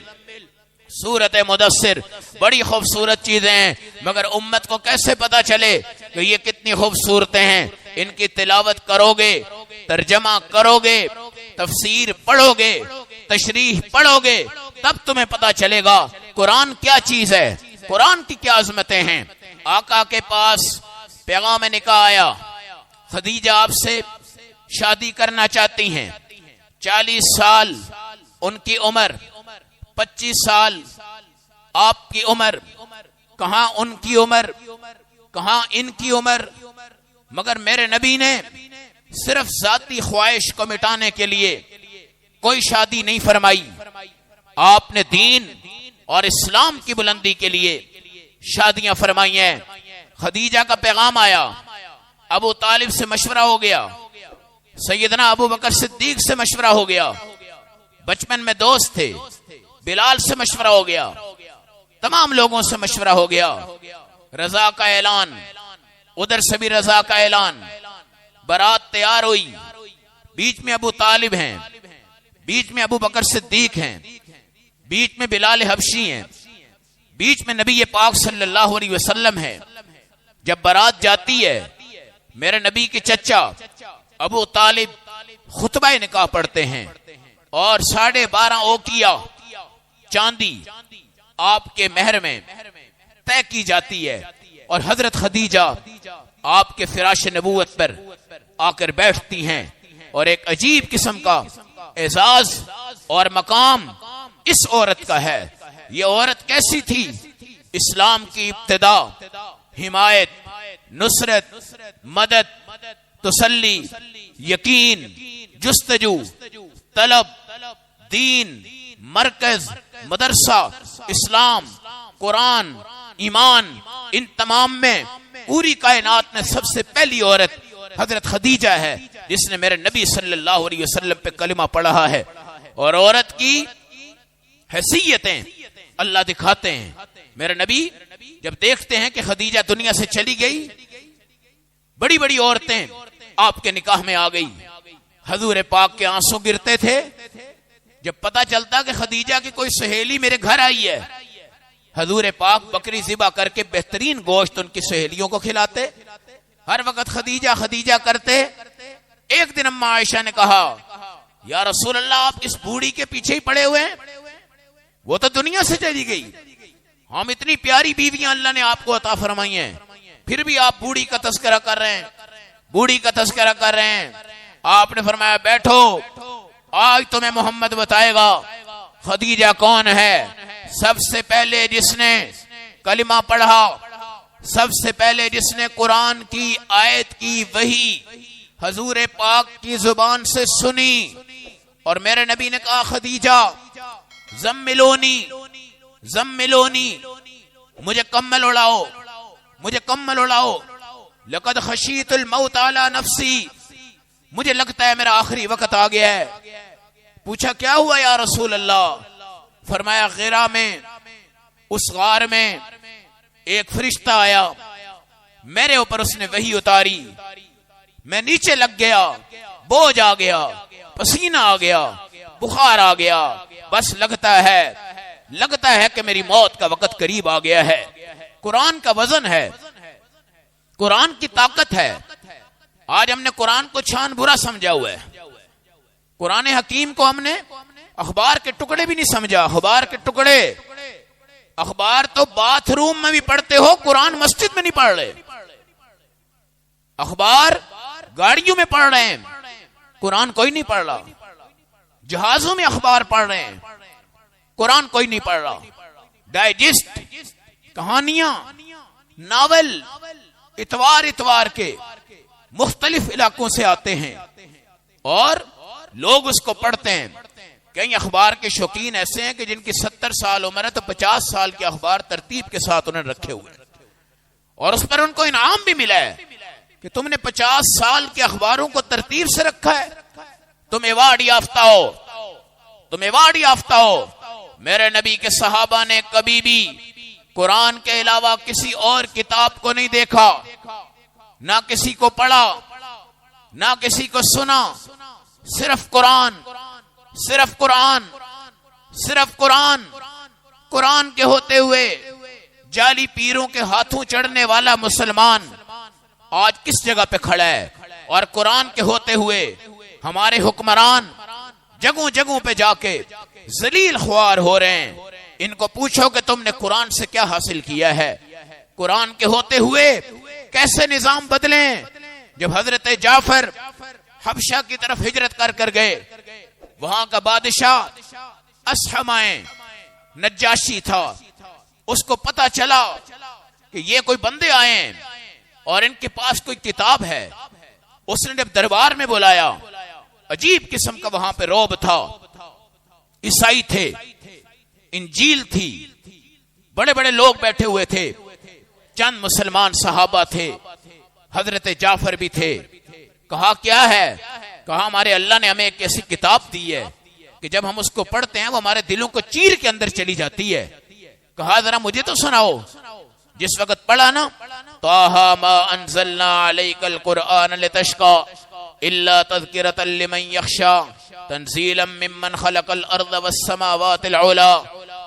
سورۃ مدثر بڑی خوبصورت چیزیں ہیں، مگر امت کو کیسے پتا چلے کہ یہ کتنی خوبصورتیں ہیں؟ ان کی تلاوت کرو گے، ترجمہ کرو گے، تفسیر پڑھو گے، تشریح پڑھو گے، تب تمہیں پتا چلے گا قرآن کیا چیز ہے، قرآن کی کیا عظمتیں ہیں۔ آقا کے پاس پیغام نکاح آیا، خدیجہ آپ سے شادی کرنا چاہتی ہیں، 40 سال ان کی عمر، 25 سال آپ کی عمر، کہاں ان کی عمر، کہاں ان کی عمر۔ مگر میرے نبی نے صرف ذاتی خواہش کو مٹانے کے لیے کوئی شادی نہیں فرمائی، آپ نے دین اور اسلام کی بلندی کے لیے شادیاں فرمائی ہیں۔ خدیجہ کا پیغام آیا، ابو طالب سے مشورہ ہو گیا، سیدنا ابو بکر صدیق سے مشورہ ہو گیا، بچپن میں دوست تھے، بلال سے مشورہ ہو گیا، تمام لوگوں سے مشورہ ہو گیا، رضا کا اعلان، ادھر سے بھی رضا کا اعلان، بارات تیار ہوئی، بیچ میں ابو طالب ہیں، بیچ میں ابو بکر صدیق ہیں، بیچ میں بلال حبشی ہیں، بیچ میں نبی پاک صلی اللہ علیہ وسلم ہے۔ جب بارات جاتی ہے، میرے نبی کے چچا ابو طالب خطبہ نکاح پڑھتے ہیں، اور 12.5 اوقیہ چاندی آپ کے مہر میں طے کی جاتی ہے، اور حضرت خدیجہ آپ کے فراش نبوت پر آ کر بیٹھتی ہیں، اور ایک عجیب قسم کا اعزاز اور مقام اس عورت کا ہے۔ یہ عورت کیسی تھی؟ اسلام کی ابتدا، حمایت، نصرت، مدد، تسلی، یقین، جستجو، طلب، دین، مرکز، مدرسہ، اسلام، قرآن، ایمان، ان تمام میں پوری کائنات میں سب سے پہلی عورت حضرت خدیجہ ہے، جس نے میرے نبی صلی اللہ علیہ وسلم پہ کلمہ پڑھا ہے۔ اور عورت کی حیثیتیں اللہ دکھاتے ہیں۔ میرے نبی جب دیکھتے ہیں کہ خدیجہ دنیا سے چلی گئی، بڑی بڑی عورتیں آپ کے نکاح میں آ گئی، حضور پاک کے آنسو گرتے تھے جب پتہ چلتا کہ خدیجہ کی کوئی سہیلی میرے گھر آئی ہے۔ حضور پاک بکری ذبح کر کے بہترین گوشت ان کی سہیلیوں کو کھلاتے، ہر وقت خدیجہ خدیجہ کرتے۔ ایک دن اماں عائشہ نے کہا، یا رسول اللہ آپ اس بوڑھی کے پیچھے ہی پڑے ہوئے ہیں، وہ تو دنیا سے چلی گئی، ہم اتنی پیاری بیویاں اللہ نے آپ کو عطا فرمائی ہیں، پھر بھی آپ بوڑھی کا تذکرہ کر رہے ہیں، بوڑھی کا تذکرہ کر رہے ہیں۔ آپ نے فرمایا بیٹھو، آج تمہیں محمد بتائے گا خدیجہ کون ہے۔ سب سے پہلے جس نے کلمہ پڑھا، سب سے پہلے جس نے قرآن کی آیت کی وحی حضور پاک کی زبان سے سنی، اور میرے نبی نے کہا خدیجہ زملونی زملونی، مجھے کمل اڑاؤ، مجھے کمل اڑاؤ، لقد خشیت الموت علی نفسی، مجھے لگتا ہے میرا آخری وقت آ گیا ہے۔ پوچھا کیا ہوا یا رسول اللہ؟ فرمایا غیرہ میں، اس غار میں ایک فرشتہ آیا، میرے اوپر اس نے وحی اتاری، میں نیچے لگ گیا، بوجھ آ گیا، پسینہ آ گیا، بخار آ گیا، بس لگتا ہے کہ میری موت کا وقت قریب آ گیا ہے۔ قرآن کا وزن ہے، قرآن کی طاقت ہے۔ آج ہم نے قرآن کو چھان برا سمجھا ہوا ہے، قرآن حکیم کو ہم نے اخبار کے ٹکڑے بھی نہیں سمجھا. اخبار کے ٹکڑے، اخبار تو باتھ روم میں بھی پڑھتے ہو، قرآن مسجد میں نہیں پڑھ رہے. اخبار گاڑیوں میں پڑھ رہے ہیں، قرآن کوئی نہیں پڑھ رہا. جہازوں میں اخبار پڑھ رہے ہیں، قرآن کوئی نہیں پڑھ رہا. ڈائجسٹ، کہانیاں، ناول اتوار اتوار کے مختلف علاقوں سے آتے ہیں اور لوگ اس کو پڑھتے ہیں. کئی اخبار کے شوقین ایسے ہیں کہ جن کی 70 سال عمر ہے تو 50 سال کے اخبار ترتیب کے ساتھ انہیں رکھے ہوئے ہیں، اور اس پر ان کو انعام بھی ملا ہے کہ تم نے 50 سال کے اخباروں کو ترتیب سے رکھا ہے، تم ایوارڈ یافتہ ہو، تم ایوارڈ یافتہ ہو. میرے نبی کے صحابہ نے کبھی بھی قرآن کے علاوہ کسی اور کتاب کو نہیں دیکھا، نہ کسی کو پڑھا، نہ کسی کو سنا. صرف قرآن، صرف قرآن، صرف قرآن. قرآن کے ہوتے ہوئے جعلی پیروں کے ہاتھوں چڑھنے والا مسلمان آج کس جگہ پہ کھڑا ہے؟ اور قرآن کے ہوتے ہوئے ہمارے حکمران جگہوں جگہوں پہ جا کے ذلیل خوار ہو رہے ہیں. ان کو پوچھو کہ تم نے قرآن سے کیا حاصل کیا ہے؟ قرآن کے ہوتے ہوئے کیسے نظام بدلیں؟ جب حضرت جعفر حبشہ کی طرف ہجرت کر گئے، وہاں کا بادشاہ اسحمائے نجاشی تھا. اس کو پتا چلا کہ یہ کوئی بندے آئے ہیں اور ان کے پاس کوئی کتاب ہے. اس نے جب دربار میں بلایا، عجیب قسم کا وہاں پہ رعب تھا. عیسائی تھے، انجیل تھی، بڑے بڑے لوگ بیٹھے ہوئے تھے، چند مسلمان صحابہ تھے، حضرت جعفر بھی تھے. کہا کیا ہے؟ کہا ہمارے اللہ نے ہمیں ایک ایسی کتاب دی ہے کہ جب ہم اس کو پڑھتے ہیں وہ ہمارے دلوں کو چیر کے اندر چلی جاتی ہے. کہا ذرا مجھے تو سناؤ. جس وقت پڑھا نا، طٰہٰ ما انزلنا علیک القرآن لتشقیٰ الا تذکرۃ لمن یخشیٰ تنزیلا ممن خلق الارض والسماوات العلی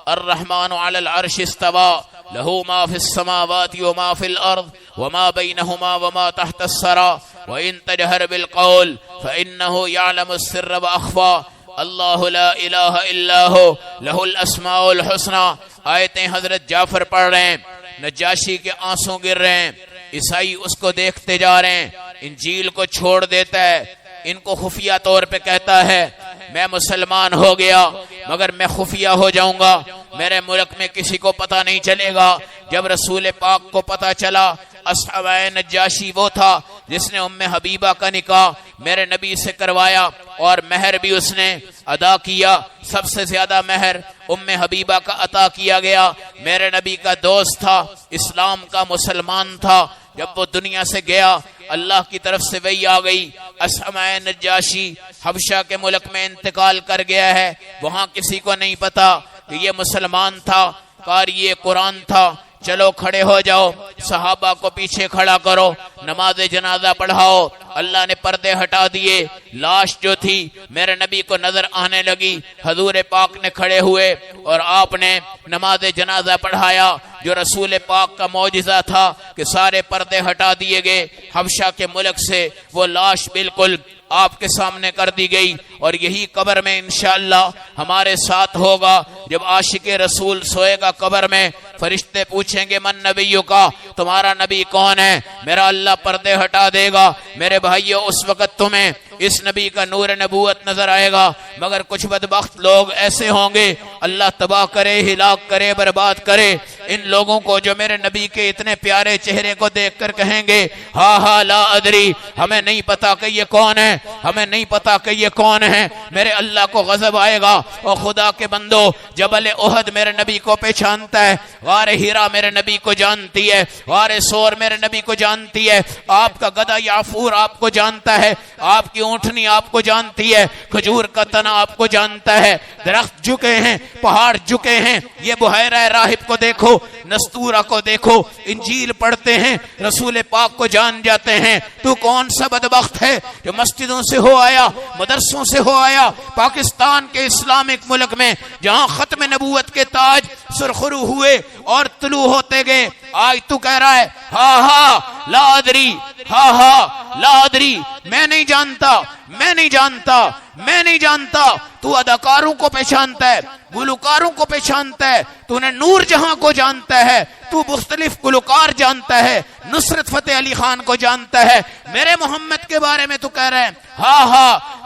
الرحمن علی العرش استویٰ له ما في السماوات وما في الأرض وما بينهما وما تحت الثرى وإن تجهر بالقول فإنه يعلم السر وأخفى الله لا إله إلا هو له الأسماء الحسنى. آیتیں حضرت جعفر پڑھ رہے ہیں، نجاشی کے آنسوں گر رہے ہیں. عیسائی اس کو دیکھتے جا رہے ہیں، انجیل کو چھوڑ دیتا ہے. ان کو خفیہ طور پہ کہتا ہے میں مسلمان ہو گیا مگر میں خفیہ ہو جاؤں گا، میرے ملک میں کسی کو پتہ نہیں چلے گا. جب رسول پاک کو پتہ چلا، اصحابہ نجاشی وہ تھا جس نے ام حبیبہ کا نکاح میرے نبی سے کروایا اور مہر بھی اس نے ادا کیا. سب سے زیادہ مہر ام حبیبہ کا عطا کیا گیا. میرے نبی کا دوست تھا، اسلام کا مسلمان تھا. جب وہ دنیا سے گیا، اللہ کی طرف سے وحی آ گئی، اصحابہ نجاشی حبشہ کے ملک میں انتقال کر گیا ہے. وہاں کسی کو نہیں پتا کہ یہ مسلمان تھا، قاری قرآن تھا. چلو کھڑے ہو جاؤ، صحابہ کو پیچھے کھڑا کرو، نماز جنازہ پڑھاؤ. اللہ نے پردے ہٹا دیے. لاش جو تھی میرے نبی کو نظر آنے لگی. حضور پاک نے کھڑے ہوئے اور آپ نے نماز جنازہ پڑھایا. جو رسول پاک کا معجزہ تھا کہ سارے پردے ہٹا دیے گئے. حبشہ کے ملک سے وہ لاش بالکل آپ کے سامنے کر دی گئی. اور یہی قبر میں انشاءاللہ ہمارے ساتھ ہوگا. جب عاشق رسول سوئے گا قبر میں، فرشتے پوچھیں گے من نبیوں کا، تمہارا نبی کون ہے؟ میرا اللہ پردے ہٹا دے گا. میرے بھائیو، اس وقت تمہیں اس نبی کا نور نبوت نظر آئے گا. مگر کچھ بدبخت لوگ ایسے ہوں گے، اللہ تباہ کرے، ہلاک کرے، برباد کرے ان لوگوں کو، جو میرے نبی کے اتنے پیارے چہرے کو دیکھ کر کہیں گے ہاں ہاں لا ادری، ہمیں نہیں پتا کہ یہ کون ہے، ہمیں نہیں پتا کہ یہ کون ہے. میرے اللہ کو غضب آئے گا. اور خدا کے بندو، جبل احد میرے نبی کو پہچانتا ہے، غار ہیرا میرے نبی کو جانتی ہے، غار سور میرے نبی کو جانتی ہے، آپ کا گدھا یعفور آپ کو جانتا ہے، آپ کی اونٹنی آپ کو جانتی ہے، کھجور کا تنا آپ کو جانتا ہے. درخت جھکے ہیں، پہاڑ جھکے ہیں. یہ بحیرہ راہب کو دیکھو، نستورہ کو دیکھو، انجیل پڑھتے ہیں، رسول پاک کو جان جاتے ہیں. تو کون سا بدبخت ہے جو مسجدوں سے ہو آیا، مدرسوں سے ہو آیا، پاکستان کے اسلامک ملک میں جہاں ختم نبوت کے تاج سرخرو ہوئے اور طلوع ہوتے گئے، آج تو کہہ رہا ہے ہاں ہاں لا ادری، ہاں ہاں لا ادری، میں نہیں جانتا، میں نہیں جانتا، میں نہیں جانتا. تو اداکاروں کو پہچانتا ہے، گلوکاروں کو پہچانتا ہے، تو نے نور جہاں کو جانتا ہے، تو مختلف گلوکار جانتا ہے، نصرت فتح علی خان کو جانتا ہے، میرے محمد کے بارے میں تو کہہ رہے ہیں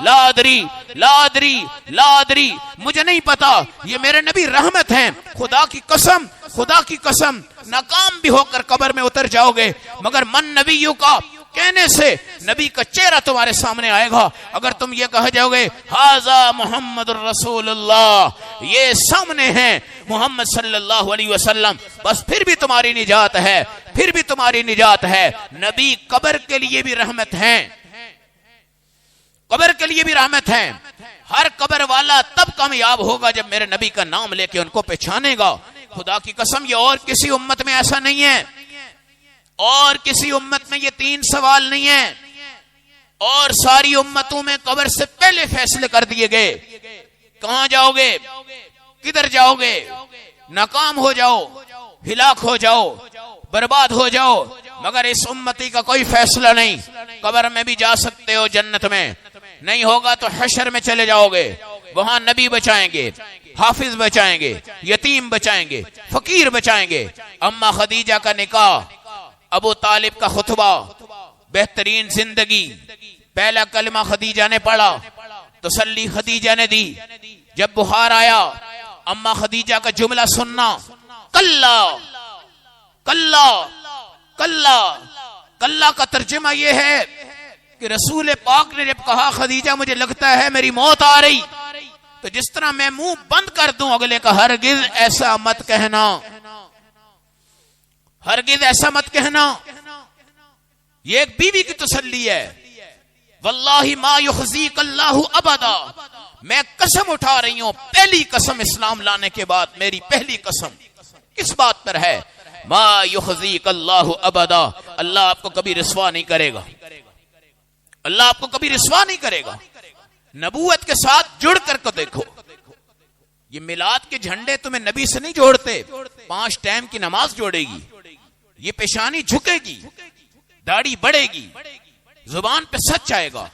لا ادری لا ادری لا ادری، مجھے نہیں پتا، یہ میرے نبی رحمت ہیں، خدا کی قسم ناکام بھی ہو کر قبر میں اتر جاؤ گے مگر من نبیوں کا کہنے سے نبی کا چہرہ تمہارے سامنے آئے گا۔ اگر تم یہ کہہ جاؤ گے ھذا محمد الرسول اللہ، یہ سامنے ہیں محمد صلی اللہ علیہ وسلم، بس پھر بھی تمہاری نجات ہے، پھر بھی تمہاری نجات ہے۔ نبی قبر کے لیے بھی رحمت ہیں، قبر کے لیے بھی رحمت ہیں۔ ہر قبر والا تب کامیاب ہوگا جب میرے نبی کا نام لے کے ان کو پہچانے گا۔ خدا کی قسم یہ اور کسی امت میں ایسا نہیں ہے، اور کسی امت میں یہ 3 سوال نہیں ہے، اور ساری امتوں میں قبر سے پہلے فیصلے کر دیے گئے۔ کہاں جاؤ گے، کدھر جاؤ گے، ناکام ہو جاؤ، ہلاک ہو جاؤ، برباد ہو جاؤ، مگر اس امتی کا کوئی فیصلہ نہیں۔ قبر میں بھی جا سکتے ہو، جنت میں نہیں ہوگا تو حشر میں چلے جاؤ گے، وہاں نبی بچائیں گے، حافظ بچائیں گے، یتیم بچائیں گے، فقیر بچائیں گے۔ اما خدیجہ کا نکاح، ابو طالب کا خطبہ، بہترین زندگی، پہلا کلمہ خدیجہ نے پڑھا، تسلی خدیجہ نے دی۔ جب بخار آیا اما خدیجہ کا جملہ سننا، کلا کلا کلا، کلا کا ترجمہ یہ ہے کہ رسول پاک نے جب کہا خدیجہ مجھے لگتا ہے میری موت آ رہی، تو جس طرح میں منہ بند کر دوں اگلے کا، ہرگز ایسا مت کہنا، ہرگز ایسا مت کہنا۔ یہ ایک بیوی کی تسلی ہے، واللہ ما یخزیک اللہ ابدا، میں قسم اٹھا رہی ہوں، پہلی قسم اسلام لانے کے بعد میری پہلی قسم کس بات پر ہے؟ ما یخزیک اللہ ابدا، اللہ آپ کو کبھی رسوا نہیں کرے گا، اللہ آپ کو کبھی رسوا نہیں کرے گا۔ نبوت کے ساتھ جڑ کر کو دیکھو، یہ میلاد کے جھنڈے تمہیں نبی سے نہیں جوڑتے، 5 ٹائم کی نماز جوڑے گی، یہ پیشانی جھکے گی، داڑھی بڑھے گی، زبان پہ سچ آئے گا،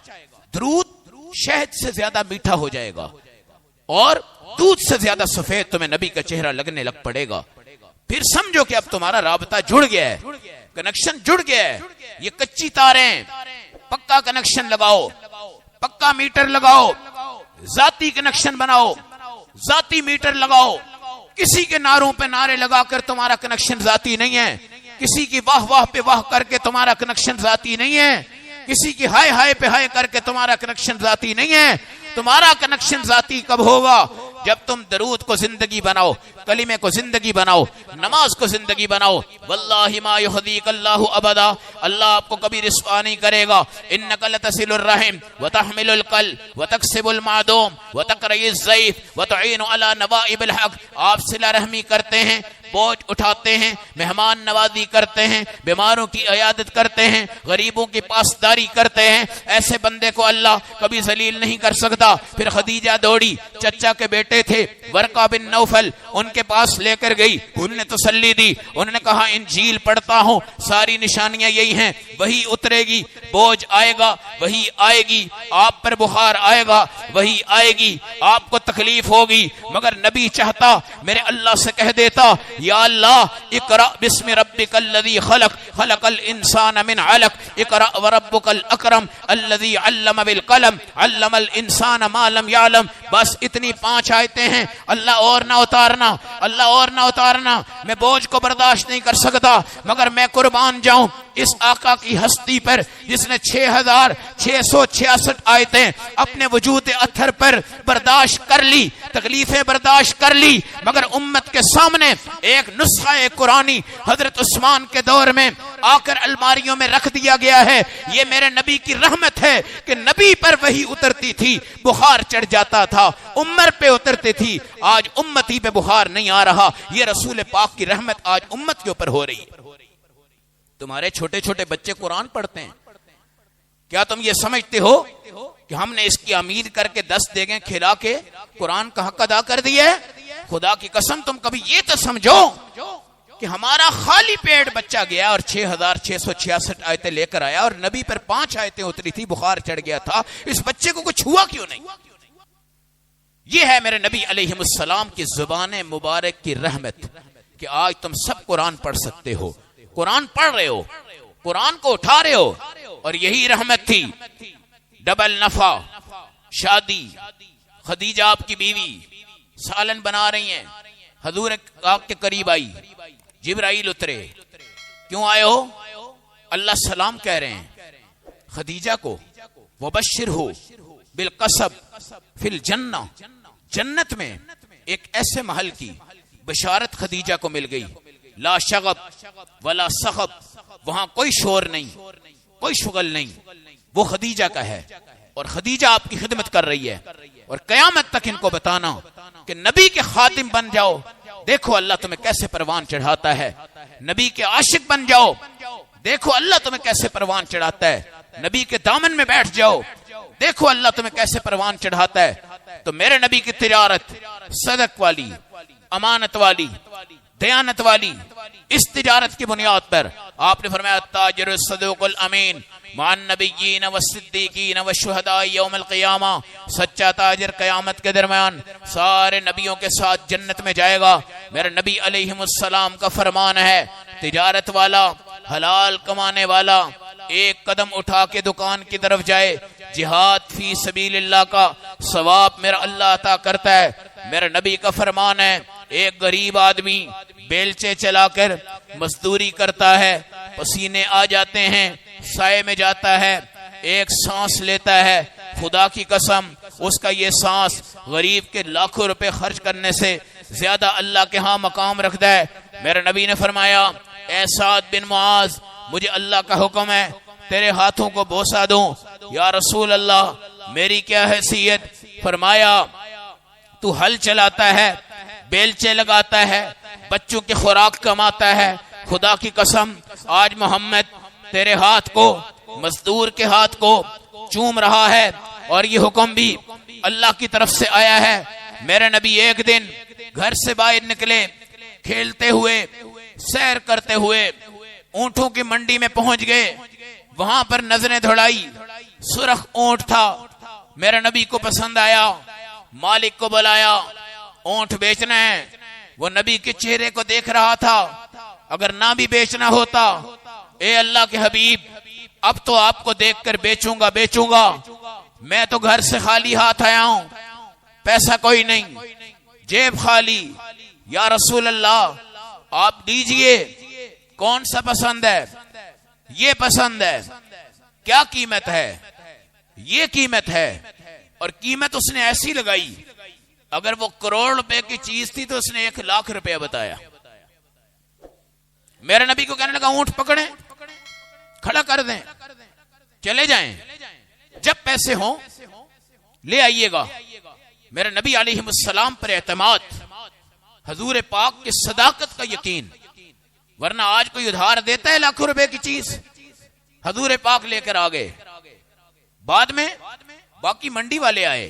درود شہد سے زیادہ میٹھا ہو جائے گا، اور دودھ سے زیادہ سفید تمہیں نبی کا چہرہ لگنے لگ پڑے گا۔ پھر سمجھو کہ اب تمہارا رابطہ جڑ گیا ہے، کنیکشن جڑ گیا ہے۔ یہ کچی تاریں، پکا کنیکشن لگاؤ، پکا میٹر لگاؤ، ذاتی کنیکشن بناؤ، ذاتی میٹر لگاؤ۔ کسی کے ناروں پہ نعرے لگا کر تمہارا کنیکشن ذاتی نہیں ہے، کسی کی واہ واہ پہ واہ کر کے تمہارا کنیکشن ذاتی نہیں ہے، کسی کی ہائے ہائے پہ ہائے کر کے تمہارا کنیکشن ذاتی نہیں ہے۔ تمہارا کنیکشن ذاتی کب ہوگا؟ جب تم درود کو زندگی بناؤ، کلمے کو زندگی بناؤ، نماز کو زندگی بناؤ۔ واللہ ما یخزیک اللہ ابدا، اللہ آپ کو کبھی رسوا نہیں کرے گا۔ انک لتصل الرحم وتحمل الکل وتکسب المعدوم وتقری الضیف وتعین علی نوائب الحق، آپ صلہ رحمی کرتے ہیں، بوجھ اٹھاتے ہیں، مہمان نوازی کرتے ہیں، بیماروں کی عیادت کرتے ہیں، غریبوں کی پاسداری کرتے ہیں۔ ایسے بندے کو اللہ کبھی ذلیل نہیں کر سکتا۔ پھر خدیجہ دوڑی، چچا کے بیٹے تھے ورقہ بن نوفل، ان کے پاس لے کر گئی، انہوں نے تسلی دی، انہوں نے کہا انجیل پڑھتا ہوں، ساری نشانیاں یہی ہیں، وہی اترے گی، بوجھ آئے گا، وہی آئے گی، آپ پر بخار آئے گا، وہی آئے گی، آپ کو تکلیف ہوگی، مگر نبی چاہتا میرے اللہ سے کہہ دیتا یا اللہ اقرأ بسم ربک الذی خلق خلق الانسان من علق اقرأ وربک الاکرم الذی علم بالقلم علم الانسان ما لم يعلم۔ بس اتنی 5 آیتیں ہیں، اللہ اور نہ اتارنا، اللہ اور نہ اتارنا۔ میں بوجھ کو برداشت نہیں کر سکتا، مگر میں قربان جاؤں اس آقا کی ہستی پر جس نے 6666 آیتیں اپنے وجود اطہر پر برداشت کر لی، تکلیفیں برداشت کر لی، مگر امت کے سامنے ایک نسخہ قرآنی حضرت عثمان کے دور میں آ کر الماریوں میں رکھ دیا گیا ہے۔ یہ میرے نبی کی رحمت ہے کہ نبی پر وہی اترتی تھی، بخار چڑھ جاتا تھا، عمر پہ اترتی تھی، آج امتی پہ بخار نہیں آ رہا۔ یہ رسول پاک کی رحمت آج امت کے اوپر ہو رہی ہے۔ تمہارے چھوٹے چھوٹے بچے قرآن پڑھتے ہیں، کیا تم یہ سمجھتے ہو کہ ہم نے اس کی امید کر کے 10 دیگیں کھلا کے قرآن کا حق ادا کر دیا ہے؟ خدا کی قسم تم کبھی یہ تو سمجھو کہ ہمارا خالی پیٹ بچہ گیا اور 6666 آیتیں لے کر آیا، اور نبی پر 5 آیتیں اتری تھی، بخار چڑھ گیا تھا، اس بچے کو کچھ ہوا کیوں نہیں؟ یہ ہے میرے نبی علیہ السلام کی زبان مبارک کی رحمت کہ آج تم سب قرآن پڑھ سکتے ہو، قرآن پڑھ رہے ہو، قرآن کو اٹھا رہے ہو، اور یہی رحمت تھی۔ ڈبل نفع، شادی، خدیجہ آپ کی بیوی سالن بنا رہی ہیں، حضور آپ کے قریب آئی، جبرائیل اترے، کیوں آئے ہو؟ اللہ سلام کہہ رہے ہیں خدیجہ کو، وبشر ہو بالقصب فی الجنہ، جنت میں ایک ایسے محل کی بشارت خدیجہ کو مل گئی، لا شغب ولا صخب، وہاں کوئی شور نہیں، کوئی شغل نہیں، وہ خدیجہ کا ہے، اور خدیجہ آپ کی خدمت کر رہی ہے، اور قیامت تک ان کو بتانا کہ نبی کے خادم بن جاؤ، دیکھو اللہ تمہیں کیسے پروان چڑھاتا ہے، نبی کے عاشق بن جاؤ، دیکھو اللہ تمہیں کیسے پروان چڑھاتا ہے، نبی کے دامن میں بیٹھ جاؤ، دیکھو اللہ تمہیں کیسے پروان چڑھاتا ہے۔ تو میرے نبی کی تجارت صدق والی، امانت والی، دیانت والی، اس تجارت کی بنیاد پر آپ نے فرمایا تاجر الصدوق الامین مع النبیین والصدیقین والشہداء یوم القیامہ، سچا تاجر قیامت کے درمیان سارے نبیوں کے ساتھ جنت میں جائے گا۔ میرے نبی علیہ السلام کا فرمان ہے، تجارت والا، حلال کمانے والا ایک قدم اٹھا کے دکان کی طرف جائے، جہاد فی سبیل اللہ کا ثواب میرا اللہ عطا کرتا ہے۔ میرے نبی کا فرمان ہے، ایک غریب آدمی بیلچے چلا کر مزدوری کرتا ہے، پسینے آ جاتے ہیں، سائے میں جاتا ہے، ایک سانس لیتا ہے، خدا کی قسم اس کا یہ سانس غریب کے لاکھوں روپے خرچ کرنے سے زیادہ اللہ کے ہاں مقام رکھتا ہے۔ میرے نبی نے فرمایا، اے سعد بن معاذ، مجھے اللہ کا حکم ہے تیرے ہاتھوں کو بوسہ دوں۔ یا رسول اللہ میری کیا حیثیت؟ فرمایا تو ہل چلاتا ہے، بیلچے لگاتا ہے، بچوں کی خوراک کماتا ہے، خدا کی قسم آج محمد تیرے ہاتھ کو، مزدور کے ہاتھ کو چوم رہا ہے، اور یہ حکم بھی اللہ کی طرف سے آیا ہے۔ میرے نبی ایک دن گھر سے باہر نکلے، کھیلتے ہوئے، سیر کرتے ہوئے اونٹوں کی منڈی میں پہنچ گئے، وہاں پر نظریں دوڑائی، سرخ اونٹ تھا، میرے نبی کو پسند آیا، مالک کو بلایا، اونٹ بیچنا ہے۔ وہ نبی کے چہرے کو دیکھ رہا تھا، اگر نہ بھی بیچنا ہوتا، اے اللہ کے حبیب اب تو آپ کو دیکھ کر بیچوں گا، میں تو گھر سے خالی ہاتھ آیا ہوں، پیسہ کوئی نہیں، جیب خالی، یا رسول اللہ آپ دیجئے، کون سا پسند ہے؟ یہ پسند ہے، کیا قیمت ہے؟ یہ قیمت ہے، اور قیمت اس نے ایسی لگائی، اگر وہ کروڑ روپے کی چیز تھی تو اس نے 1,00,000 روپے بتایا۔ میرے نبی کو کہنے لگا اونٹ پکڑیں، کھڑا کر دیں، چلے جائیں، جب پیسے ہوں لے آئیے گا۔ میرے نبی علیہ السلام پر اعتماد، حضور پاک کی صداقت کا یقین، ورنہ آج کوئی ادھار دیتا ہے لاکھوں روپے کی چیز؟ حضور پاک لے کر آگے، بعد میں باقی منڈی والے آئے،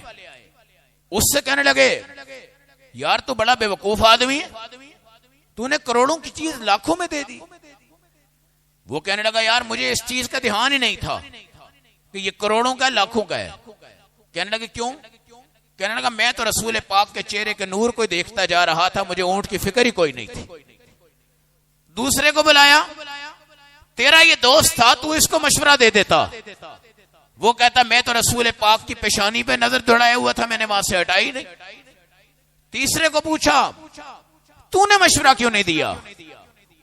اس سے کہنے لگے یار تو بڑا بے وقوف آدمی ہے، تو نے کروڑوں کی چیز لاکھوں میں دے دی۔ وہ کہنے لگا یار مجھے اس چیز کا دھیان ہی نہیں تھا کہ یہ کروڑوں کا لاکھوں کا ہے۔ کہنے لگے کیوں؟ کہنے لگا میں تو رسول پاک کے چہرے کے نور کو دیکھتا جا رہا تھا، مجھے اونٹ کی فکر ہی کوئی نہیں تھی۔ دوسرے کو بلایا، تیرا یہ دوست تھا، تو اس کو مشورہ دے دیتا۔ وہ کہتا میں تو رسول پاک کی پیشانی پہ نظر دوڑایا ہوا تھا، میں نے وہاں سے ہٹائی نہیں۔ تیسرے کو پوچھا تو نے مشورہ کیوں نہیں دیا؟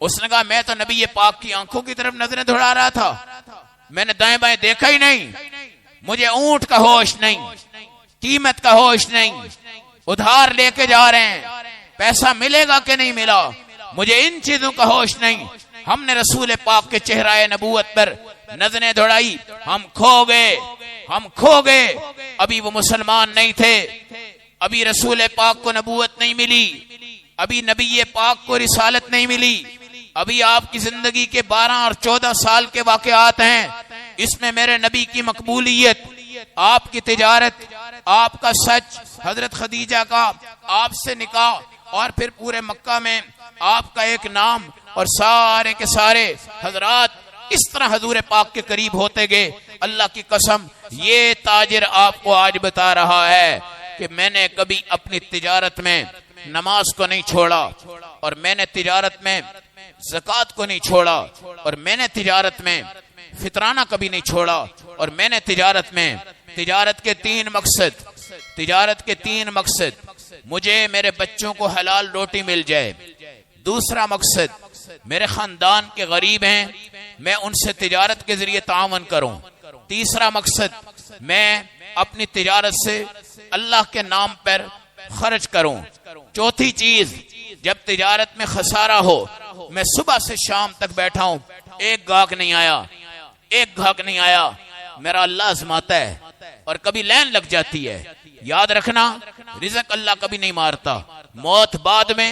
اس نے کہا میں تو نبی پاک کی آنکھوں کی طرف نظریں دوڑا رہا تھا، میں نے دائیں بائیں دیکھا ہی نہیں، مجھے اونٹ کا ہوش نہیں، قیمت کا ہوش نہیں، ادھار لے کے جا رہے ہیں، پیسہ ملے گا کہ نہیں ملا، مجھے ان چیزوں کا ہوش نہیں۔ ہم نے رسول پاک کے چہرہ نبوت پر نظریں دوڑائی، ہم کھو گئے۔ ابھی وہ مسلمان نہیں تھے، ابھی رسول پاک کو نبوت نہیں ملی، ابھی نبی پاک کو رسالت نہیں ملی، ابھی آپ کی زندگی کے 12 اور 14 سال کے واقعات ہیں۔ اس میں میرے نبی کی مقبولیت، آپ کی تجارت، آپ کا سچ، حضرت خدیجہ کا آپ سے نکاح، اور پھر پورے مکہ میں آپ کا ایک نام، اور سارے کے سارے حضرات اس طرح حضور پاک کے قریب ہوتے گئے۔ اللہ کی قسم یہ تاجر آپ کو آج بتا رہا ہے کہ میں نے کبھی اپنی تجارت میں نماز کو نہیں چھوڑا، اور میں نے تجارت میں زکوٰۃ کو نہیں چھوڑا، اور میں نے تجارت میں فطرانہ کبھی نہیں چھوڑا، اور میں نے تجارت کے تین مقصد، مجھے میرے بچوں کو حلال روٹی مل جائے، دوسرا مقصد میرے خاندان کے غریب ہیں میں ان سے تجارت کے ذریعے تعاون کروں، تیسرا مقصد میں اپنی تجارت سے اللہ کے نام پر خرچ کروں، چوتھی چیز جب تجارت میں خسارہ ہو، میں صبح سے شام تک بیٹھا ہوں، ایک گاہک نہیں آیا، میرا اللہ آزماتا ہے اور کبھی لین لگ جاتی ہے۔ یاد رکھنا، رزق اللہ کبھی نہیں مارتا، موت بعد میں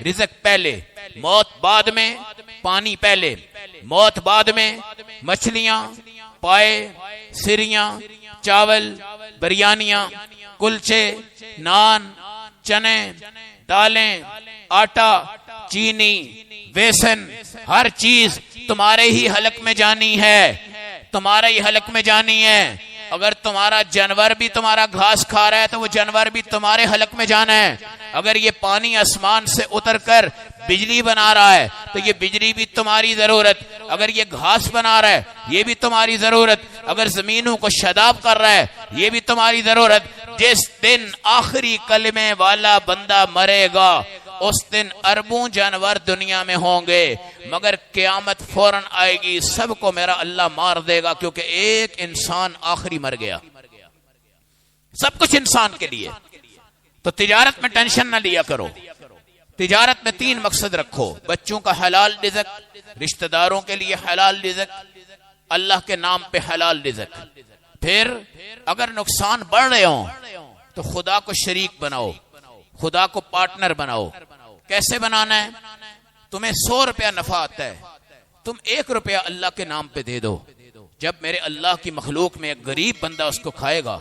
رزق پہلے، موت بعد میں پانی پہلے، موت بعد میں مچھلیاں، پائے، سریاں، چاول، بریانیاں، کلچے، نان، چنے، دالیں، آٹا، چینی، بیسن، ہر چیز تمہارے ہی حلق میں جانی ہے، تمہارے ہی حلق میں جانی ہے۔ اگر تمہارا جانور بھی تمہارا گھاس کھا رہا ہے تو وہ جانور بھی تمہارے حلق میں جانا ہے۔ اگر یہ پانی آسمان سے اتر کر بجلی بنا رہا ہے تو یہ بجلی بھی تمہاری ضرورت، اگر یہ گھاس بنا رہا ہے یہ بھی تمہاری ضرورت، اگر زمینوں کو شاداب کر رہا ہے یہ بھی تمہاری ضرورت۔ جس دن آخری کلمے والا بندہ مرے گا اس دن اربوں جانور دنیا میں ہوں گے، مگر قیامت فوراً آئے گی، سب کو میرا اللہ مار دے گا، کیونکہ ایک انسان آخری مر گیا، سب کچھ انسان کے لیے۔ تو تجارت میں ٹینشن نہ لیا کرو، تجارت میں تین مقصد رکھو، بچوں کا حلال رزق، رشتہ داروں کے لیے حلال رزق، اللہ کے نام پہ حلال رزق۔ پھر اگر نقصان بڑھ رہے ہوں تو خدا کو شریک بناؤ، خدا کو پارٹنر بناؤ۔ کیسے بنانا ہے؟ تمہیں 100 روپیہ نفع آتا ہے، تم 1 روپیہ اللہ کے نام پہ دے دو، جب میرے اللہ کی مخلوق میں ایک غریب بندہ اس کو کھائے گا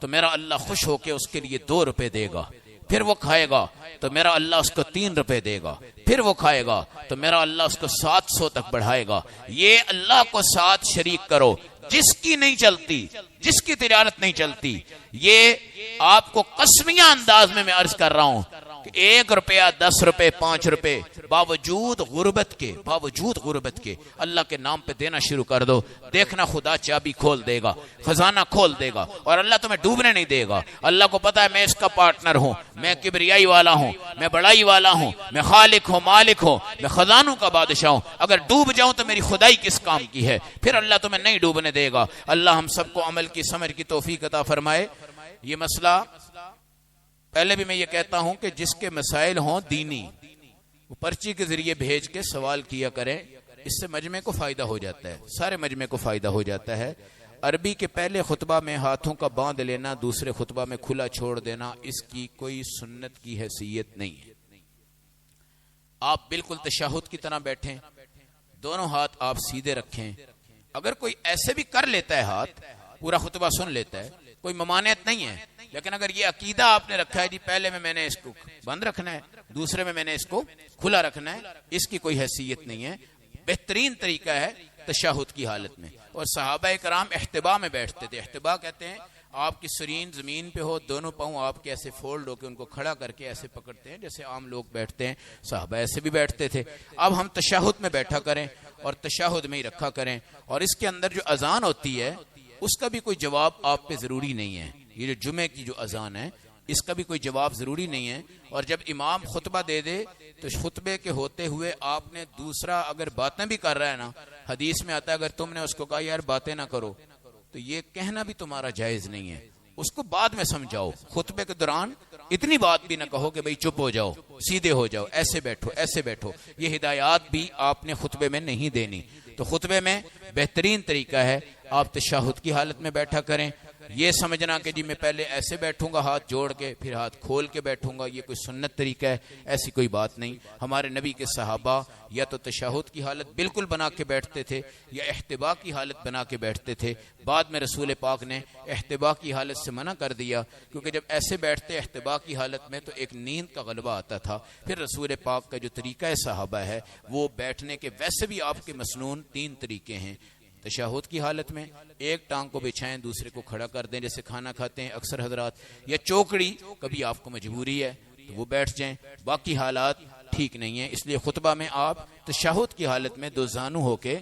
تو میرا اللہ خوش ہو کے اس کے لیے 2 روپے دے گا، پھر وہ کھائے گا تو میرا اللہ اس کو 3 روپے دے گا، پھر وہ کھائے گا تو میرا اللہ اس کو 700 تک بڑھائے گا۔ یہ اللہ کو ساتھ شریک کرو، جس کی نہیں چلتی، جس کی تجارت نہیں چلتی، یہ آپ کو قسمیہ انداز میں عرض کر رہا ہوں کہ 1 روپیہ، 10 روپے، 5 روپے باوجود غربت کے اللہ کے نام پہ دینا شروع کر دو، دیکھنا خدا چابی کھول دے گا، خزانہ کھول دے گا، اور اللہ تمہیں ڈوبنے نہیں دے گا۔ اللہ کو پتا ہے میں اس کا پارٹنر ہوں، میں کبریائی والا ہوں، میں بڑائی والا ہوں، میں خالق ہوں، مالک ہوں، میں خزانوں کا بادشاہ ہوں، اگر ڈوب جاؤں تو میری خدائی کس کام کی ہے؟ پھر اللہ تمہیں نہیں ڈوبنے دے گا۔ اللہ ہم سب کو عمل کی سمجھ کی توفیق عطا فرمائے۔ یہ مسئلہ پہلے بھی میں یہ کہتا ہوں کہ جس کے مسائل ہوں دینی، وہ پرچی کے ذریعے بھیج کے سوال کیا کریں، اس سے مجمع کو فائدہ ہو جاتا ہے، سارے مجمع کو فائدہ ہو جاتا ہے۔ عربی کے پہلے خطبہ میں ہاتھوں کا باندھ لینا، دوسرے خطبہ میں کھلا چھوڑ دینا، اس کی کوئی سنت کی حیثیت نہیں ہے۔ آپ بالکل تشہد کی طرح بیٹھیں، دونوں ہاتھ آپ سیدھے رکھیں۔ اگر کوئی ایسے بھی کر لیتا ہے، ہاتھ پورا خطبہ سن لیتا ہے، کوئی ممانعت نہیں ہے، لیکن اگر یہ عقیدہ آپ نے رکھا ہے جی پہلے میں نے اس کو بند رکھنا ہے، دوسرے میں نے اس کو کھلا رکھنا ہے، اس کی کوئی حیثیت نہیں ہے۔ بہترین طریقہ ہے تشہد کی حالت میں، اور صحابہ کرام احتبا میں بیٹھتے تھے۔ احتبا کہتے ہیں آپ کی سرین زمین پہ ہو، دونوں پاؤں آپ کے ایسے فولڈ ہو کے ان کو کھڑا کر کے ایسے پکڑتے ہیں جیسے عام لوگ بیٹھتے ہیں، صحابہ ایسے بھی بیٹھتے تھے۔ اب ہم تشہد میں بیٹھا کریں اور تشہد میں ہی رکھا کریں، اور اس کے اندر جو اذان ہوتی ہے اس کا بھی کوئی جواب آپ پہ ضروری نہیں ہے۔ یہ جو جمعے کی جو اذان ہے اس کا بھی کوئی جواب ضروری نہیں ہے، اور جب امام خطبہ دے دے تو خطبے کے ہوتے ہوئے آپ نے دوسرا اگر باتیں بھی کر رہا ہے نا، حدیث میں آتا ہے اگر تم نے اس کو کہا یار باتیں نہ کرو تو یہ کہنا بھی تمہارا جائز نہیں ہے، اس کو بعد میں سمجھاؤ۔ خطبے کے دوران اتنی بات بھی نہ کہو کہ بھئی چپ ہو جاؤ، سیدھے ہو جاؤ، ایسے بیٹھو ایسے بیٹھو، یہ ہدایات بھی آپ نے خطبے میں نہیں دینی۔ تو خطبے میں بہترین طریقہ ہے آپ تشہد کی حالت میں بیٹھا کریں، یہ سمجھنا کہ جی میں پہلے ایسے بیٹھوں گا ہاتھ جوڑ کے پھر ہاتھ کھول کے بیٹھوں گا، یہ کوئی سنت طریقہ ہے، ایسی کوئی بات نہیں۔ ہمارے نبی کے صحابہ یا تو تشہد کی حالت بالکل بنا کے بیٹھتے تھے یا احتبا کی حالت بنا کے بیٹھتے تھے۔ بعد میں رسول پاک نے احتبا کی حالت سے منع کر دیا، کیونکہ جب ایسے بیٹھتے احتبا کی حالت میں تو ایک نیند کا غلبہ آتا تھا۔ پھر رسول پاک کا جو طریقہ صحابہ ہے وہ بیٹھنے کے، ویسے بھی آپ کے مسنون 3 طریقے ہیں، تشہد کی حالت میں ایک ٹانگ کو بچھائیں، دوسرے کو کھڑا کر دیں، جیسے کھانا کھاتے ہیں اکثر حضرات، یا چوکڑی کبھی آپ کو مجبوری ہے تو وہ بیٹھ جائیں، باقی حالات ٹھیک نہیں ہیں۔ اس لیے خطبہ میں آپ تشہد کی حالت میں دو زانو ہو کے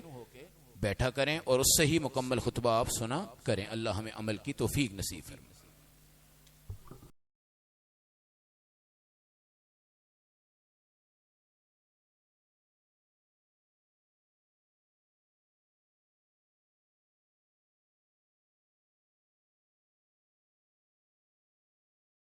بیٹھا کریں اور اس سے ہی مکمل خطبہ آپ سنا کریں۔ اللہ ہمیں عمل کی توفیق نصیب فرمائے۔